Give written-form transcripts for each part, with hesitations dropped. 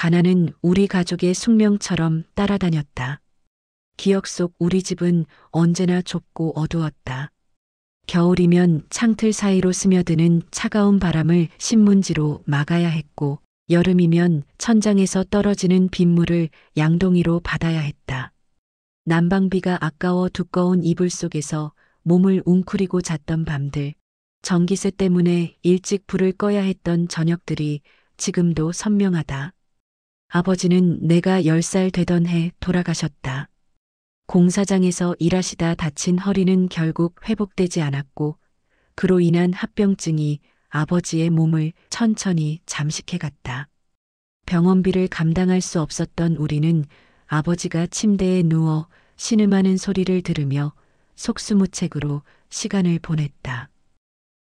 가난은 우리 가족의 숙명처럼 따라다녔다. 기억 속 우리 집은 언제나 좁고 어두웠다. 겨울이면 창틀 사이로 스며드는 차가운 바람을 신문지로 막아야 했고, 여름이면 천장에서 떨어지는 빗물을 양동이로 받아야 했다. 난방비가 아까워 두꺼운 이불 속에서 몸을 웅크리고 잤던 밤들, 전기세 때문에 일찍 불을 꺼야 했던 저녁들이 지금도 선명하다. 아버지는 내가 10살 되던 해 돌아가셨다. 공사장에서 일하시다 다친 허리는 결국 회복되지 않았고, 그로 인한 합병증이 아버지의 몸을 천천히 잠식해갔다. 병원비를 감당할 수 없었던 우리는 아버지가 침대에 누워 신음하는 소리를 들으며 속수무책으로 시간을 보냈다.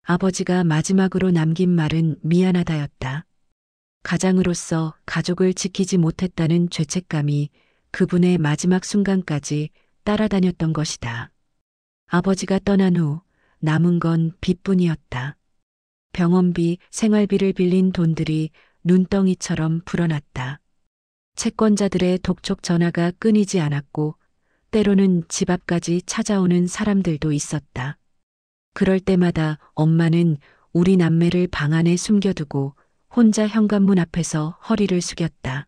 아버지가 마지막으로 남긴 말은 미안하다였다. 가장으로서 가족을 지키지 못했다는 죄책감이 그분의 마지막 순간까지 따라다녔던 것이다. 아버지가 떠난 후 남은 건 빚뿐이었다. 병원비, 생활비를 빌린 돈들이 눈덩이처럼 불어났다. 채권자들의 독촉 전화가 끊이지 않았고, 때로는 집 앞까지 찾아오는 사람들도 있었다. 그럴 때마다 엄마는 우리 남매를 방 안에 숨겨두고 혼자 현관문 앞에서 허리를 숙였다.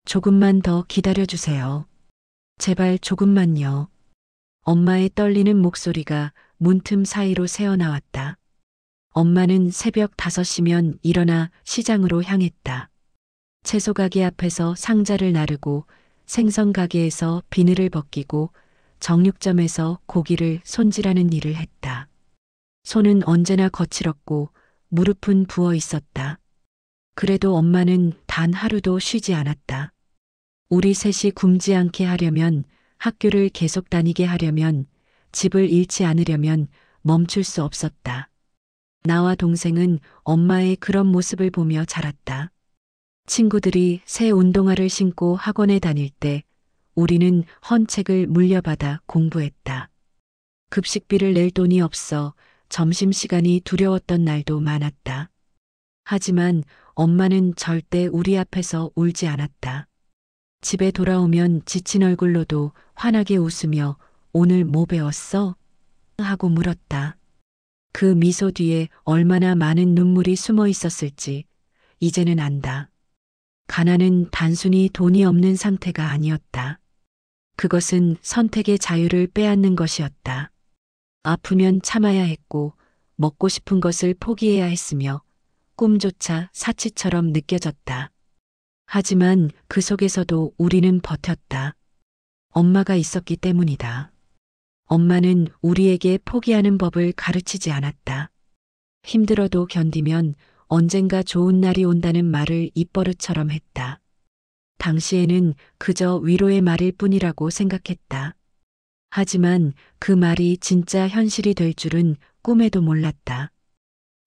조금만 더 기다려주세요. 제발 조금만요. 엄마의 떨리는 목소리가 문틈 사이로 새어나왔다. 엄마는 새벽 5시면 일어나 시장으로 향했다. 채소 가게 앞에서 상자를 나르고, 생선 가게에서 비늘을 벗기고, 정육점에서 고기를 손질하는 일을 했다. 손은 언제나 거칠었고 무릎은 부어 있었다. 그래도 엄마는 단 하루도 쉬지 않았다. 우리 셋이 굶지 않게 하려면, 학교를 계속 다니게 하려면, 집을 잃지 않으려면 멈출 수 없었다. 나와 동생은 엄마의 그런 모습을 보며 자랐다. 친구들이 새 운동화를 신고 학원에 다닐 때 우리는 헌 책을 물려받아 공부했다. 급식비를 낼 돈이 없어 점심시간이 두려웠던 날도 많았다. 하지만 엄마는 절대 우리 앞에서 울지 않았다. 집에 돌아오면 지친 얼굴로도 환하게 웃으며 오늘 뭐 배웠어? 하고 물었다. 그 미소 뒤에 얼마나 많은 눈물이 숨어 있었을지 이제는 안다. 가난은 단순히 돈이 없는 상태가 아니었다. 그것은 선택의 자유를 빼앗는 것이었다. 아프면 참아야 했고, 먹고 싶은 것을 포기해야 했으며, 꿈조차 사치처럼 느껴졌다. 하지만 그 속에서도 우리는 버텼다. 엄마가 있었기 때문이다. 엄마는 우리에게 포기하는 법을 가르치지 않았다. 힘들어도 견디면 언젠가 좋은 날이 온다는 말을 입버릇처럼 했다. 당시에는 그저 위로의 말일 뿐이라고 생각했다. 하지만 그 말이 진짜 현실이 될 줄은 꿈에도 몰랐다.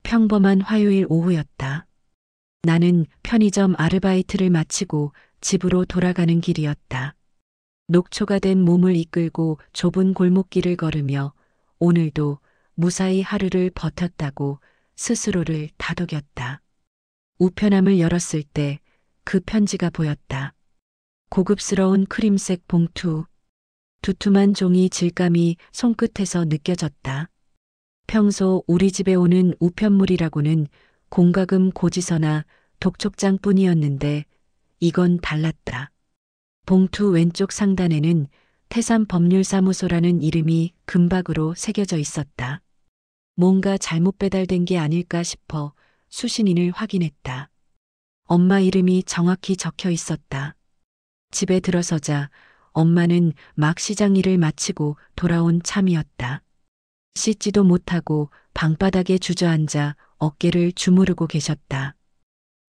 평범한 화요일 오후였다. 나는 편의점 아르바이트를 마치고 집으로 돌아가는 길이었다. 녹초가 된 몸을 이끌고 좁은 골목길을 걸으며 오늘도 무사히 하루를 버텼다고 스스로를 다독였다. 우편함을 열었을 때 그 편지가 보였다. 고급스러운 크림색 봉투, 두툼한 종이 질감이 손끝에서 느껴졌다. 평소 우리 집에 오는 우편물이라고는 공과금 고지서나 독촉장뿐이었는데 이건 달랐다. 봉투 왼쪽 상단에는 태산법률사무소라는 이름이 금박으로 새겨져 있었다. 뭔가 잘못 배달된 게 아닐까 싶어 수신인을 확인했다. 엄마 이름이 정확히 적혀 있었다. 집에 들어서자 엄마는 막 시장 일을 마치고 돌아온 참이었다. 씻지도 못하고 방바닥에 주저앉아 어깨를 주무르고 계셨다.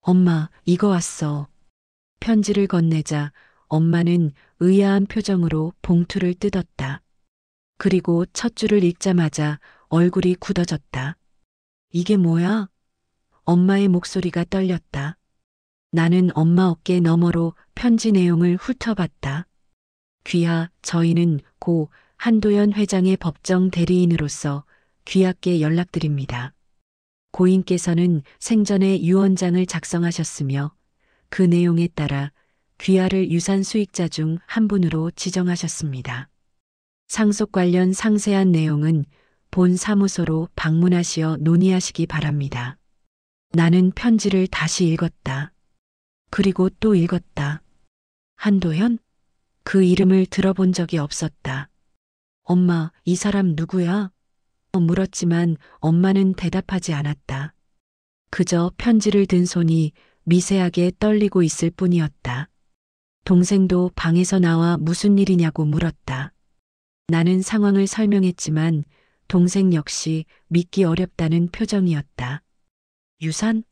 엄마, 이거 왔어. 편지를 건네자 엄마는 의아한 표정으로 봉투를 뜯었다. 그리고 첫 줄을 읽자마자 얼굴이 굳어졌다. 이게 뭐야? 엄마의 목소리가 떨렸다. 나는 엄마 어깨 너머로 편지 내용을 훑어봤다. 귀하, 저희는 고 한도연 회장의 법정 대리인으로서 귀하께 연락드립니다. 고인께서는 생전에 유언장을 작성하셨으며 그 내용에 따라 귀하를 유산 수익자 중 한 분으로 지정하셨습니다. 상속 관련 상세한 내용은 본 사무소로 방문하시어 논의하시기 바랍니다. 나는 편지를 다시 읽었다. 그리고 또 읽었다. 한도현? 그 이름을 들어본 적이 없었다. 엄마, 이 사람 누구야? 물었지만 엄마는 대답하지 않았다. 그저 편지를 든 손이 미세하게 떨리고 있을 뿐이었다. 동생도 방에서 나와 무슨 일이냐고 물었다. 나는 상황을 설명했지만 동생 역시 믿기 어렵다는 표정이었다. 유산?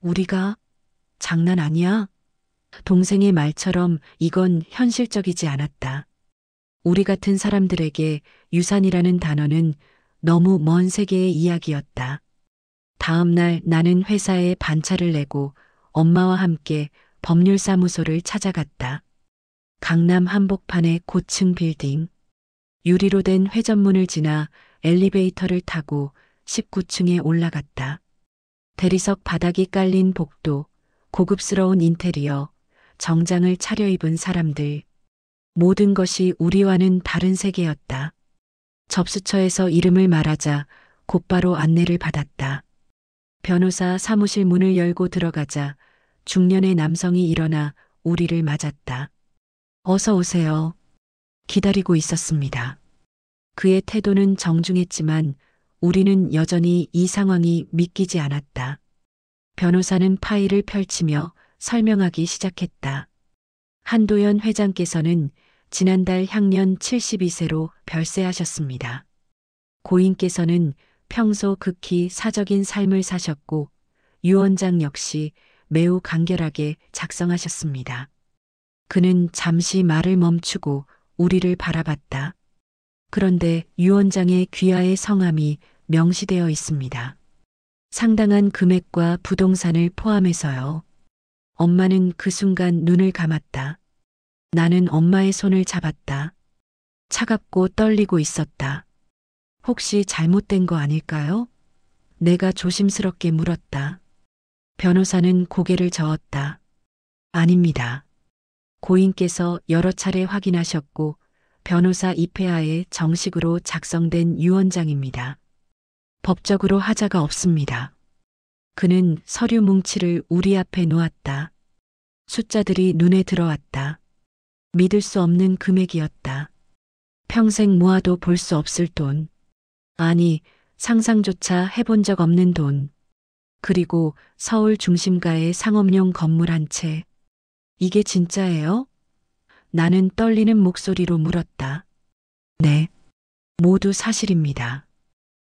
우리가? 장난 아니야? 동생의 말처럼 이건 현실적이지 않았다. 우리 같은 사람들에게 유산이라는 단어는 너무 먼 세계의 이야기였다. 다음 날 나는 회사에 반차를 내고 엄마와 함께 법률사무소를 찾아갔다. 강남 한복판의 고층 빌딩. 유리로 된 회전문을 지나 엘리베이터를 타고 19층에 올라갔다. 대리석 바닥이 깔린 복도, 고급스러운 인테리어, 정장을 차려입은 사람들. 모든 것이 우리와는 다른 세계였다. 접수처에서 이름을 말하자 곧바로 안내를 받았다. 변호사 사무실 문을 열고 들어가자 중년의 남성이 일어나 우리를 맞았다. 어서 오세요. 기다리고 있었습니다. 그의 태도는 정중했지만 우리는 여전히 이 상황이 믿기지 않았다. 변호사는 파일을 펼치며 설명하기 시작했다. 한도현 회장께서는 지난달 향년 72세로 별세하셨습니다. 고인께서는 평소 극히 사적인 삶을 사셨고 유 원장 역시 매우 간결하게 작성하셨습니다. 그는 잠시 말을 멈추고 우리를 바라봤다. 그런데 유 원장의 귀하의 성함이 명시되어 있습니다. 상당한 금액과 부동산을 포함해서요. 엄마는 그 순간 눈을 감았다. 나는 엄마의 손을 잡았다. 차갑고 떨리고 있었다. 혹시 잘못된 거 아닐까요? 내가 조심스럽게 물었다. 변호사는 고개를 저었다. 아닙니다. 고인께서 여러 차례 확인하셨고 변호사 입회하에 정식으로 작성된 유언장입니다. 법적으로 하자가 없습니다. 그는 서류 뭉치를 우리 앞에 놓았다. 숫자들이 눈에 들어왔다. 믿을 수 없는 금액이었다. 평생 모아도 볼 수 없을 돈. 아니, 상상조차 해본 적 없는 돈. 그리고 서울 중심가의 상업용 건물 한 채. 이게 진짜예요? 나는 떨리는 목소리로 물었다. 네, 모두 사실입니다.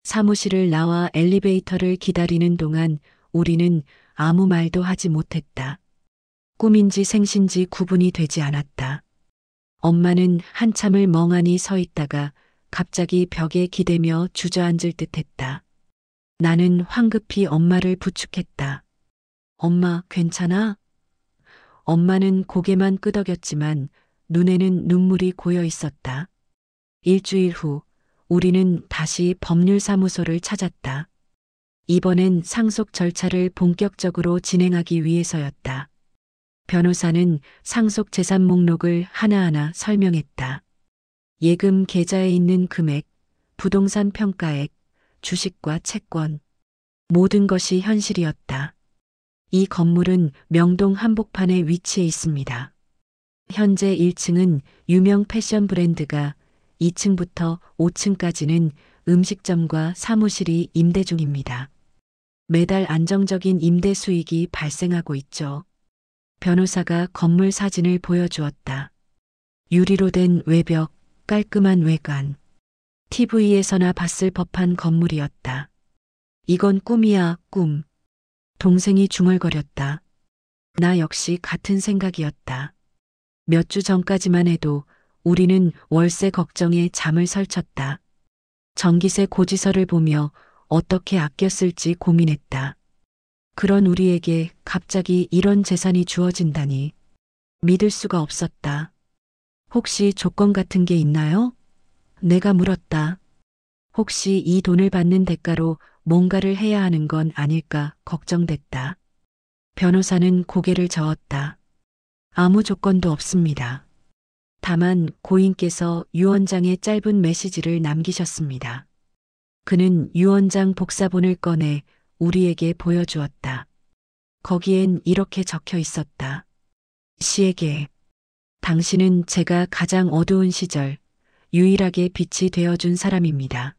사무실을 나와 엘리베이터를 기다리는 동안 우리는 아무 말도 하지 못했다. 꿈인지 생신지 구분이 되지 않았다. 엄마는 한참을 멍하니 서 있다가 갑자기 벽에 기대며 주저앉을 듯했다. 나는 황급히 엄마를 부축했다. 엄마, 괜찮아? 엄마는 고개만 끄덕였지만 눈에는 눈물이 고여 있었다. 일주일 후 우리는 다시 법률사무소를 찾았다. 이번엔 상속 절차를 본격적으로 진행하기 위해서였다. 변호사는 상속 재산 목록을 하나하나 설명했다. 예금 계좌에 있는 금액, 부동산 평가액, 주식과 채권. 모든 것이 현실이었다. 이 건물은 명동 한복판에 위치해 있습니다. 현재 1층은 유명 패션 브랜드가 2층부터 5층까지는 음식점과 사무실이 임대 중입니다. 매달 안정적인 임대 수익이 발생하고 있죠. 변호사가 건물 사진을 보여주었다. 유리로 된 외벽, 깔끔한 외관. TV에서나 봤을 법한 건물이었다. 이건 꿈이야, 꿈. 동생이 중얼거렸다. 나 역시 같은 생각이었다. 몇 주 전까지만 해도 우리는 월세 걱정에 잠을 설쳤다. 전기세 고지서를 보며 어떻게 아껴 쓸지 고민했다. 그런 우리에게 갑자기 이런 재산이 주어진다니 믿을 수가 없었다. 혹시 조건 같은 게 있나요? 내가 물었다. 혹시 이 돈을 받는 대가로 뭔가를 해야 하는 건 아닐까 걱정됐다. 변호사는 고개를 저었다. 아무 조건도 없습니다. 다만 고인께서 유언장에 짧은 메시지를 남기셨습니다. 그는 유언장 복사본을 꺼내 우리에게 보여주었다. 거기엔 이렇게 적혀 있었다. 시에게 당신은 제가 가장 어두운 시절 유일하게 빛이 되어준 사람입니다.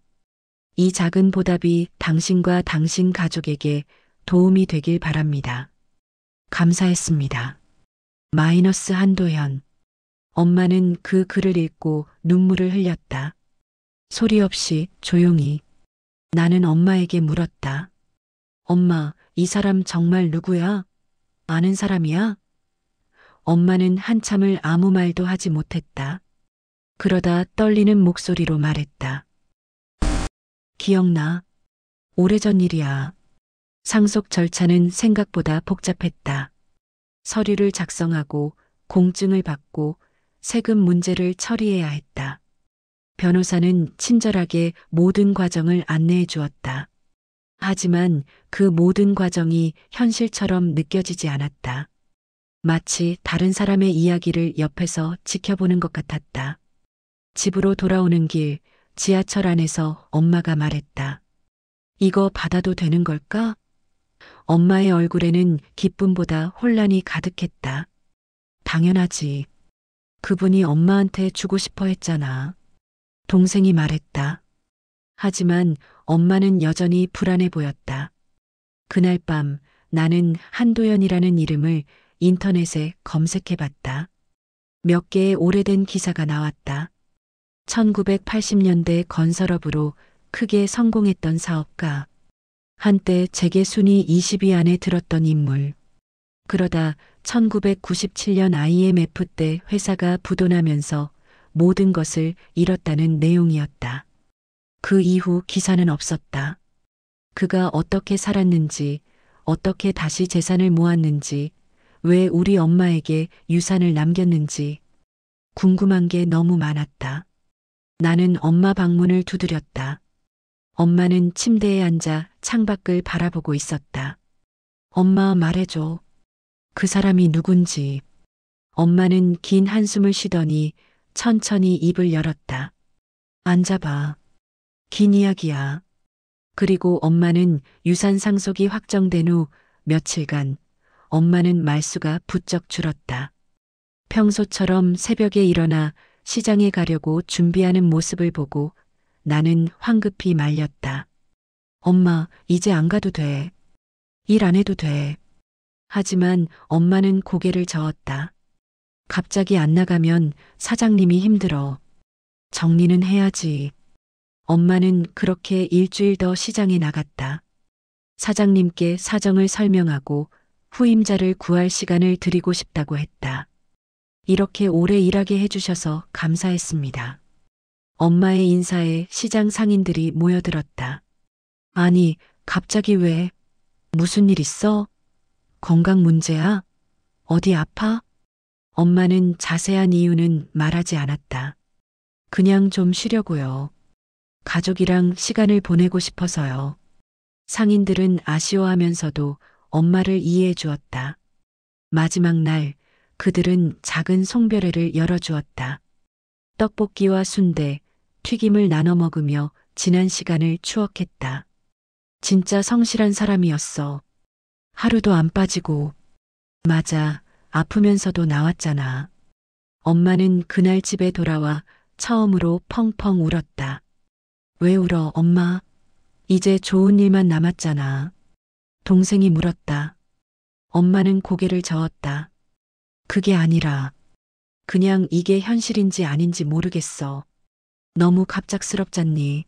이 작은 보답이 당신과 당신 가족에게 도움이 되길 바랍니다. 감사했습니다. 마이너스 한도현. 엄마는 그 글을 읽고 눈물을 흘렸다. 소리 없이 조용히. 나는 엄마에게 물었다. 엄마, 이 사람 정말 누구야? 아는 사람이야? 엄마는 한참을 아무 말도 하지 못했다. 그러다 떨리는 목소리로 말했다. 기억나. 오래전 일이야. 상속 절차는 생각보다 복잡했다. 서류를 작성하고 공증을 받고 세금 문제를 처리해야 했다. 변호사는 친절하게 모든 과정을 안내해 주었다. 하지만 그 모든 과정이 현실처럼 느껴지지 않았다. 마치 다른 사람의 이야기를 옆에서 지켜보는 것 같았다. 집으로 돌아오는 길, 지하철 안에서 엄마가 말했다. 이거 받아도 되는 걸까? 엄마의 얼굴에는 기쁨보다 혼란이 가득했다. 당연하지. 그분이 엄마한테 주고 싶어 했잖아. 동생이 말했다. 하지만 엄마는 여전히 불안해 보였다. 그날 밤 나는 한도연이라는 이름을 인터넷에 검색해 봤다. 몇 개의 오래된 기사가 나왔다. 1980년대 건설업으로 크게 성공했던 사업가. 한때 재계 순위 20위 안에 들었던 인물. 그러다 1997년 IMF 때 회사가 부도나면서 모든 것을 잃었다는 내용이었다. 그 이후 기사는 없었다. 그가 어떻게 살았는지, 어떻게 다시 재산을 모았는지, 왜 우리 엄마에게 유산을 남겼는지 궁금한 게 너무 많았다. 나는 엄마 방문을 두드렸다. 엄마는 침대에 앉아 창밖을 바라보고 있었다. 엄마 말해줘. 그 사람이 누군지. 엄마는 긴 한숨을 쉬더니 천천히 입을 열었다. 앉아봐. 긴 이야기야. 그리고 엄마는 유산 상속이 확정된 후 며칠간 엄마는 말수가 부쩍 줄었다. 평소처럼 새벽에 일어나 시장에 가려고 준비하는 모습을 보고 나는 황급히 말렸다. 엄마, 이제 안 가도 돼. 일 안 해도 돼. 하지만 엄마는 고개를 저었다. 갑자기 안 나가면 사장님이 힘들어. 정리는 해야지. 엄마는 그렇게 일주일 더 시장에 나갔다. 사장님께 사정을 설명하고 후임자를 구할 시간을 드리고 싶다고 했다. 이렇게 오래 일하게 해주셔서 감사했습니다. 엄마의 인사에 시장 상인들이 모여들었다. 아니, 갑자기 왜? 무슨 일 있어? 건강 문제야? 어디 아파? 엄마는 자세한 이유는 말하지 않았다. 그냥 좀 쉬려고요. 가족이랑 시간을 보내고 싶어서요. 상인들은 아쉬워하면서도 엄마를 이해해 주었다. 마지막 날 그들은 작은 송별회를 열어주었다. 떡볶이와 순대, 튀김을 나눠 먹으며 지난 시간을 추억했다. 진짜 성실한 사람이었어. 하루도 안 빠지고. 맞아, 아프면서도 나왔잖아. 엄마는 그날 집에 돌아와 처음으로 펑펑 울었다. 왜 울어, 엄마? 이제 좋은 일만 남았잖아. 동생이 물었다. 엄마는 고개를 저었다. 그게 아니라 그냥 이게 현실인지 아닌지 모르겠어. 너무 갑작스럽잖니.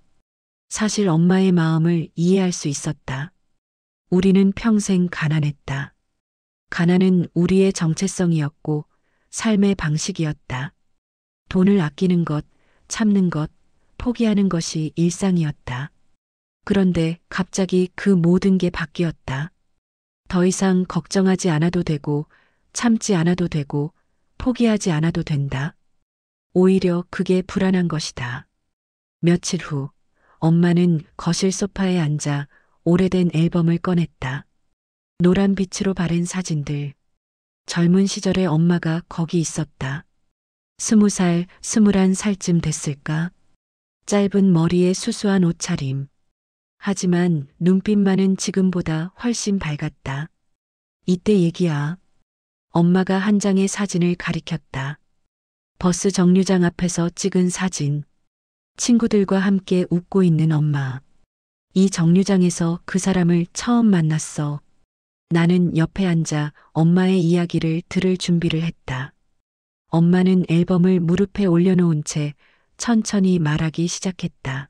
사실 엄마의 마음을 이해할 수 있었다. 우리는 평생 가난했다. 가난은 우리의 정체성이었고 삶의 방식이었다. 돈을 아끼는 것, 참는 것, 포기하는 것이 일상이었다. 그런데 갑자기 그 모든 게 바뀌었다. 더 이상 걱정하지 않아도 되고, 참지 않아도 되고, 포기하지 않아도 된다. 오히려 그게 불안한 것이다. 며칠 후, 엄마는 거실 소파에 앉아 오래된 앨범을 꺼냈다. 노란 빛으로 바랜 사진들. 젊은 시절의 엄마가 거기 있었다. 20살, 21살쯤 됐을까? 짧은 머리에 수수한 옷차림. 하지만 눈빛만은 지금보다 훨씬 밝았다. 이때 얘기야. 엄마가 한 장의 사진을 가리켰다. 버스 정류장 앞에서 찍은 사진. 친구들과 함께 웃고 있는 엄마. 이 정류장에서 그 사람을 처음 만났어. 나는 옆에 앉아 엄마의 이야기를 들을 준비를 했다. 엄마는 앨범을 무릎에 올려놓은 채 천천히 말하기 시작했다.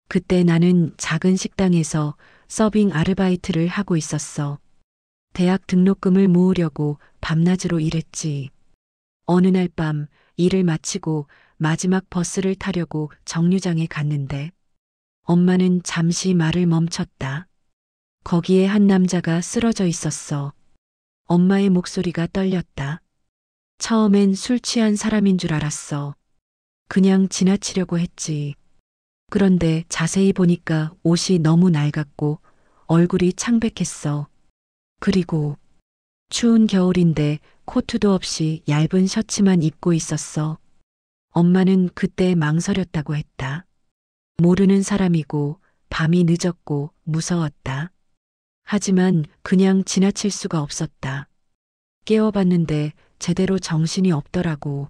그때 나는 작은 식당에서 서빙 아르바이트를 하고 있었어. 대학 등록금을 모으려고 밤낮으로 일했지. 어느 날 밤 일을 마치고 마지막 버스를 타려고 정류장에 갔는데 엄마는 잠시 말을 멈췄다. 거기에 한 남자가 쓰러져 있었어. 엄마의 목소리가 떨렸다. 처음엔 술 취한 사람인 줄 알았어. 그냥 지나치려고 했지. 그런데 자세히 보니까 옷이 너무 낡았고 얼굴이 창백했어. 그리고 추운 겨울인데 코트도 없이 얇은 셔츠만 입고 있었어. 엄마는 그때 망설였다고 했다. 모르는 사람이고 밤이 늦었고 무서웠다. 하지만 그냥 지나칠 수가 없었다. 깨워봤는데 제대로 정신이 없더라고.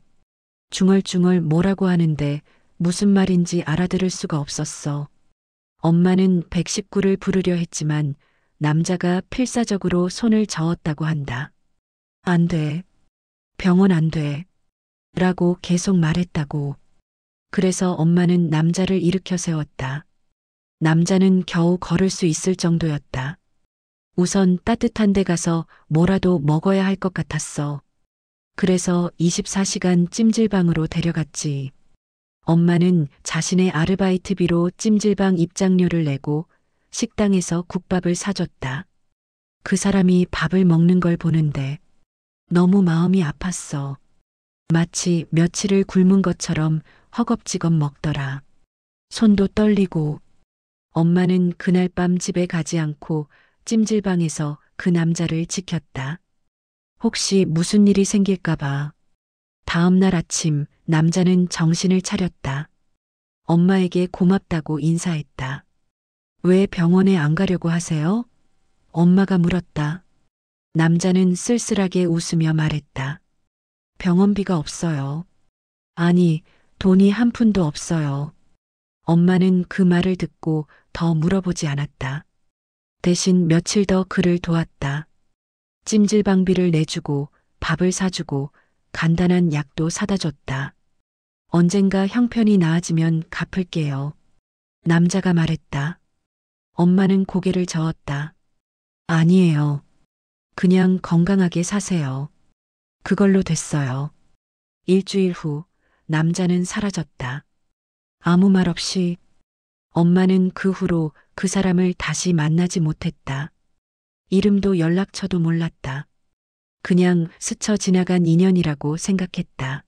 중얼중얼 뭐라고 하는데 무슨 말인지 알아들을 수가 없었어. 엄마는 119를 부르려 했지만 남자가 필사적으로 손을 저었다고 한다. 안 돼. 병원 안 돼. 라고 계속 말했다고. 그래서 엄마는 남자를 일으켜 세웠다. 남자는 겨우 걸을 수 있을 정도였다. 우선 따뜻한 데 가서 뭐라도 먹어야 할 것 같았어. 그래서 24시간 찜질방으로 데려갔지. 엄마는 자신의 아르바이트비로 찜질방 입장료를 내고 식당에서 국밥을 사줬다. 그 사람이 밥을 먹는 걸 보는데 너무 마음이 아팠어. 마치 며칠을 굶은 것처럼 허겁지겁 먹더라. 손도 떨리고. 엄마는 그날 밤 집에 가지 않고 찜질방에서 그 남자를 지켰다. 혹시 무슨 일이 생길까봐. 다음 날 아침 남자는 정신을 차렸다. 엄마에게 고맙다고 인사했다. 왜 병원에 안 가려고 하세요? 엄마가 물었다. 남자는 쓸쓸하게 웃으며 말했다. 병원비가 없어요. 아니, 돈이 한 푼도 없어요. 엄마는 그 말을 듣고 더 물어보지 않았다. 대신 며칠 더 그를 도왔다. 찜질방비를 내주고 밥을 사주고 간단한 약도 사다 줬다. 언젠가 형편이 나아지면 갚을게요. 남자가 말했다. 엄마는 고개를 저었다. 아니에요. 그냥 건강하게 사세요. 그걸로 됐어요. 일주일 후 남자는 사라졌다. 아무 말 없이. 엄마는 그 후로 그 사람을 다시 만나지 못했다. 이름도 연락처도 몰랐다. 그냥 스쳐 지나간 인연이라고 생각했다.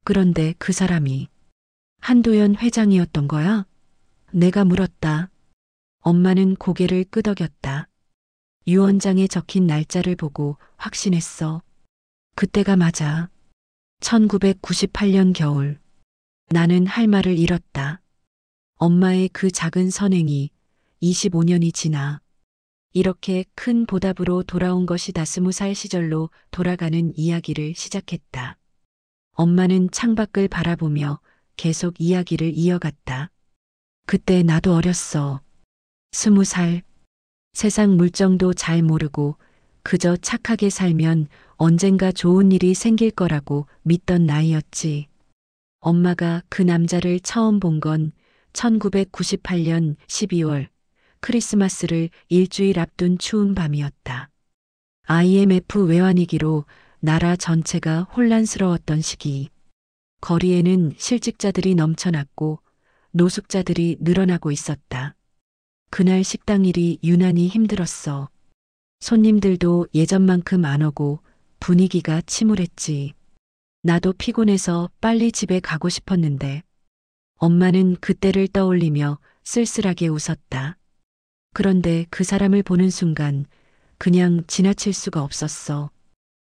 그런데 그 사람이 한도연 회장이었던 거야? 내가 물었다. 엄마는 고개를 끄덕였다. 유언장에 적힌 날짜를 보고 확신했어. 그때가 맞아. 1998년 겨울. 나는 할 말을 잃었다. 엄마의 그 작은 선행이 25년이 지나 이렇게 큰 보답으로 돌아온 것이다. 20살 시절로 돌아가는 이야기를 시작했다. 엄마는 창밖을 바라보며 계속 이야기를 이어갔다. 그때 나도 어렸어. 20살. 세상 물정도 잘 모르고 그저 착하게 살면 언젠가 좋은 일이 생길 거라고 믿던 나이였지. 엄마가 그 남자를 처음 본 건 1998년 12월 크리스마스를 일주일 앞둔 추운 밤이었다. IMF 외환위기로 나라 전체가 혼란스러웠던 시기. 거리에는 실직자들이 넘쳐났고 노숙자들이 늘어나고 있었다. 그날 식당 일이 유난히 힘들었어. 손님들도 예전만큼 안 오고 분위기가 침울했지. 나도 피곤해서 빨리 집에 가고 싶었는데 엄마는 그때를 떠올리며 쓸쓸하게 웃었다. 그런데 그 사람을 보는 순간 그냥 지나칠 수가 없었어.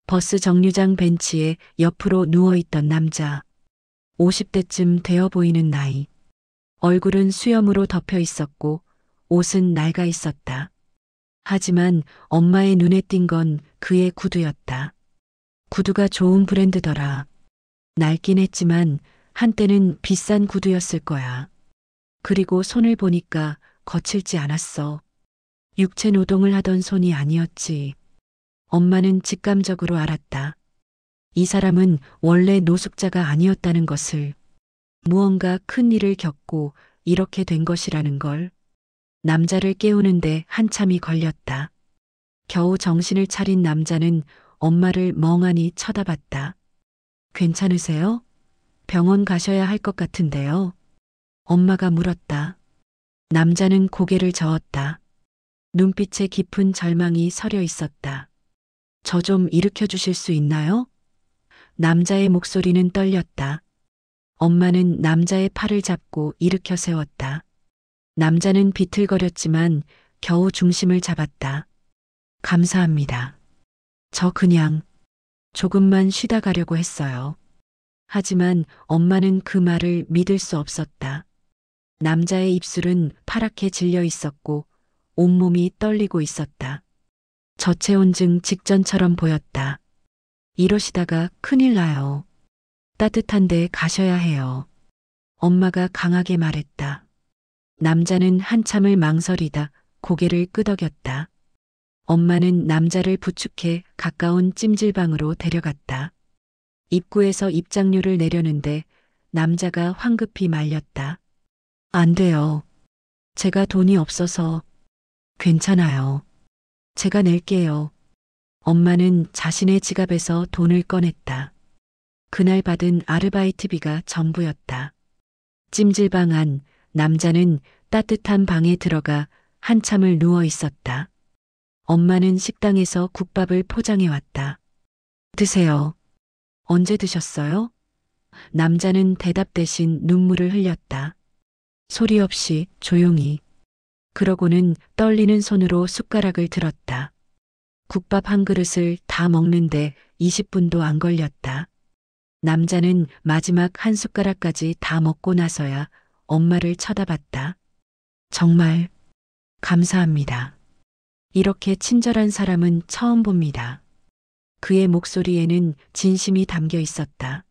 버스 정류장 벤치에 옆으로 누워있던 남자. 50대쯤 되어 보이는 나이. 얼굴은 수염으로 덮여 있었고 옷은 낡아 있었다. 하지만 엄마의 눈에 띈 건 그의 구두였다. 구두가 좋은 브랜드더라. 낡긴 했지만 한때는 비싼 구두였을 거야. 그리고 손을 보니까 거칠지 않았어. 육체 노동을 하던 손이 아니었지. 엄마는 직감적으로 알았다. 이 사람은 원래 노숙자가 아니었다는 것을. 무언가 큰 일을 겪고 이렇게 된 것이라는 걸. 남자를 깨우는데 한참이 걸렸다. 겨우 정신을 차린 남자는 엄마를 멍하니 쳐다봤다. 괜찮으세요? 병원 가셔야 할 것 같은데요. 엄마가 물었다. 남자는 고개를 저었다. 눈빛에 깊은 절망이 서려 있었다. 저 좀 일으켜 주실 수 있나요? 남자의 목소리는 떨렸다. 엄마는 남자의 팔을 잡고 일으켜 세웠다. 남자는 비틀거렸지만 겨우 중심을 잡았다. 감사합니다. 저 그냥 조금만 쉬다 가려고 했어요. 하지만 엄마는 그 말을 믿을 수 없었다. 남자의 입술은 파랗게 질려 있었고 온몸이 떨리고 있었다. 저체온증 직전처럼 보였다. 이러시다가 큰일 나요. 따뜻한 데 가셔야 해요. 엄마가 강하게 말했다. 남자는 한참을 망설이다 고개를 끄덕였다. 엄마는 남자를 부축해 가까운 찜질방으로 데려갔다. 입구에서 입장료를 내려는데 남자가 황급히 말렸다. 안 돼요. 제가 돈이 없어서. 괜찮아요. 제가 낼게요. 엄마는 자신의 지갑에서 돈을 꺼냈다. 그날 받은 아르바이트비가 전부였다. 찜질방 안 남자는 따뜻한 방에 들어가 한참을 누워 있었다. 엄마는 식당에서 국밥을 포장해 왔다. 드세요. 언제 드셨어요? 남자는 대답 대신 눈물을 흘렸다. 소리 없이 조용히. 그러고는 떨리는 손으로 숟가락을 들었다. 국밥 한 그릇을 다 먹는데 20분도 안 걸렸다. 남자는 마지막 한 숟가락까지 다 먹고 나서야 엄마를 쳐다봤다. 정말 감사합니다. 이렇게 친절한 사람은 처음 봅니다. 그의 목소리에는 진심이 담겨 있었다.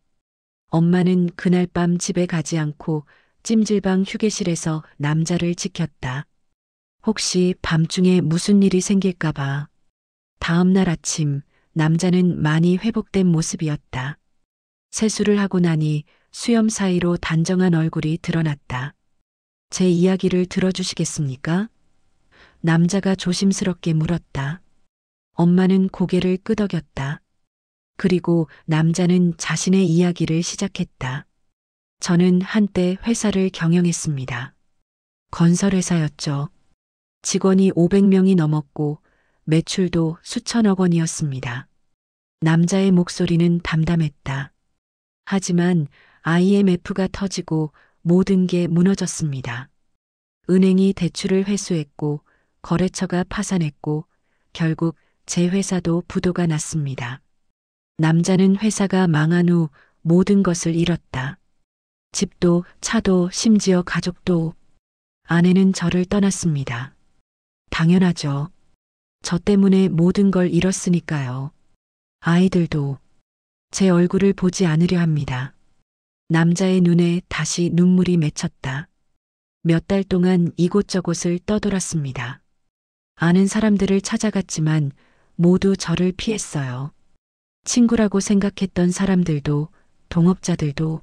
엄마는 그날 밤 집에 가지 않고 찜질방 휴게실에서 남자를 지켰다. 혹시 밤중에 무슨 일이 생길까봐. 다음 날 아침 남자는 많이 회복된 모습이었다. 세수를 하고 나니 수염 사이로 단정한 얼굴이 드러났다. 제 이야기를 들어주시겠습니까? 남자가 조심스럽게 물었다. 엄마는 고개를 끄덕였다. 그리고 남자는 자신의 이야기를 시작했다. 저는 한때 회사를 경영했습니다. 건설회사였죠. 직원이 500명이 넘었고 매출도 수천억 원이었습니다. 남자의 목소리는 담담했다. 하지만 IMF가 터지고 모든 게 무너졌습니다. 은행이 대출을 회수했고 거래처가 파산했고 결국 제 회사도 부도가 났습니다. 남자는 회사가 망한 후 모든 것을 잃었다. 집도 차도 심지어 가족도. 아내는 저를 떠났습니다. 당연하죠. 저 때문에 모든 걸 잃었으니까요. 아이들도. 제 얼굴을 보지 않으려 합니다. 남자의 눈에 다시 눈물이 맺혔다. 몇 달 동안 이곳저곳을 떠돌았습니다. 아는 사람들을 찾아갔지만 모두 저를 피했어요. 친구라고 생각했던 사람들도, 동업자들도.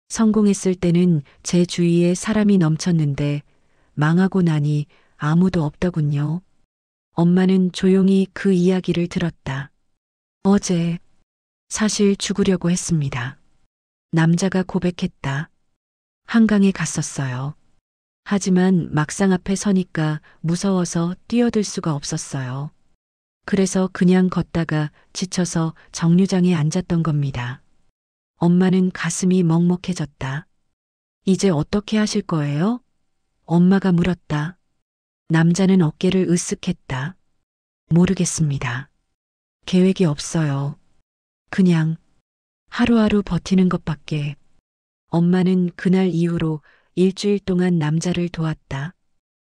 성공했을 때는 제 주위에 사람이 넘쳤는데 망하고 나니 아무도 없더군요. 엄마는 조용히 그 이야기를 들었다. 어제 사실 죽으려고 했습니다. 남자가 고백했다. 한강에 갔었어요. 하지만 막상 앞에 서니까 무서워서 뛰어들 수가 없었어요. 그래서 그냥 걷다가 지쳐서 정류장에 앉았던 겁니다. 엄마는 가슴이 먹먹해졌다. 이제 어떻게 하실 거예요? 엄마가 물었다. 남자는 어깨를 으쓱했다. 모르겠습니다. 계획이 없어요. 그냥 하루하루 버티는 것밖에. 엄마는 그날 이후로 일주일 동안 남자를 도왔다.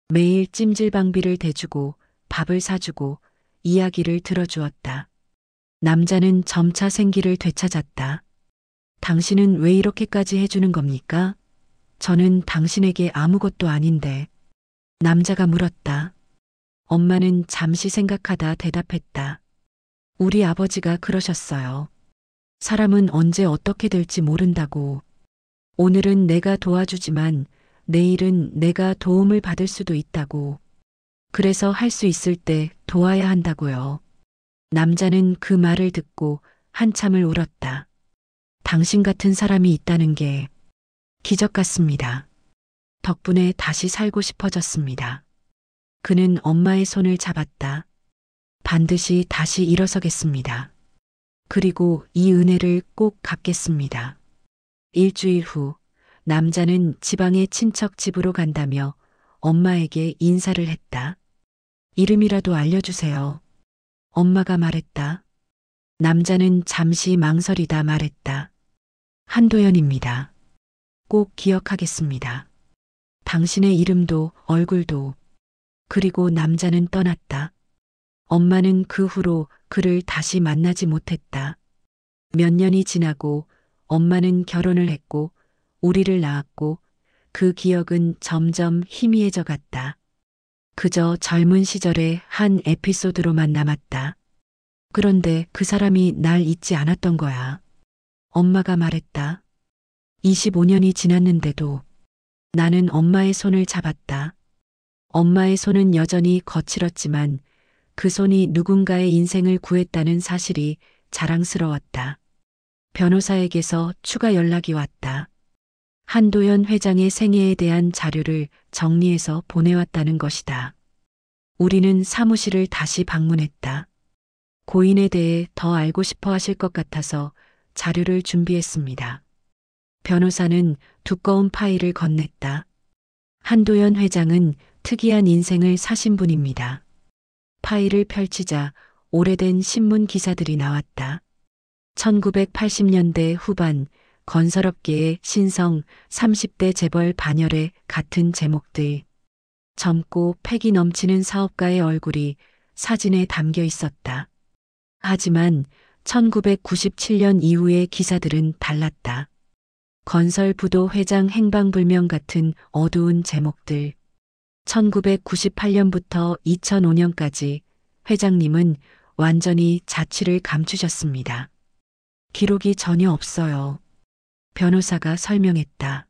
매일 찜질방비를 대주고 밥을 사주고 이야기를 들어주었다. 남자는 점차 생기를 되찾았다. 당신은 왜 이렇게까지 해주는 겁니까? 저는 당신에게 아무것도 아닌데. 남자가 물었다. 엄마는 잠시 생각하다 대답했다. 우리 아버지가 그러셨어요. 사람은 언제 어떻게 될지 모른다고. 오늘은 내가 도와주지만 내일은 내가 도움을 받을 수도 있다고. 그래서 할 수 있을 때 도와야 한다고요. 남자는 그 말을 듣고 한참을 울었다. 당신 같은 사람이 있다는 게 기적 같습니다. 덕분에 다시 살고 싶어졌습니다. 그는 엄마의 손을 잡았다. 반드시 다시 일어서겠습니다. 그리고 이 은혜를 꼭 갚겠습니다. 일주일 후 남자는 지방의 친척 집으로 간다며 엄마에게 인사를 했다. 이름이라도 알려주세요. 엄마가 말했다. 남자는 잠시 망설이다 말했다. 한도연입니다. 꼭 기억하겠습니다. 당신의 이름도 얼굴도. 그리고 남자는 떠났다. 엄마는 그 후로 그를 다시 만나지 못했다. 몇 년이 지나고 엄마는 결혼을 했고 우리를 낳았고 그 기억은 점점 희미해져 갔다. 그저 젊은 시절의 한 에피소드로만 남았다. 그런데 그 사람이 날 잊지 않았던 거야. 엄마가 말했다. 25년이 지났는데도 나는 엄마의 손을 잡았다. 엄마의 손은 여전히 거칠었지만 그 손이 누군가의 인생을 구했다는 사실이 자랑스러웠다. 변호사에게서 추가 연락이 왔다. 한도연 회장의 생애에 대한 자료를 정리해서 보내왔다는 것이다. 우리는 사무실을 다시 방문했다. 고인에 대해 더 알고 싶어 하실 것 같아서 자료를 준비했습니다. 변호사는 두꺼운 파일을 건넸다. 한도연 회장은 특이한 인생을 사신 분입니다. 파일을 펼치자 오래된 신문 기사들이 나왔다. 1980년대 후반 건설업계의 신성 30대 재벌 반열에 같은 제목들. 젊고 패기 넘치는 사업가의 얼굴이 사진에 담겨 있었다. 하지만 1997년 이후의 기사들은 달랐다. 건설부도 회장 행방불명 같은 어두운 제목들. 1998년부터 2005년까지 회장님은 완전히 자취를 감추셨습니다. 기록이 전혀 없어요. 변호사가 설명했다.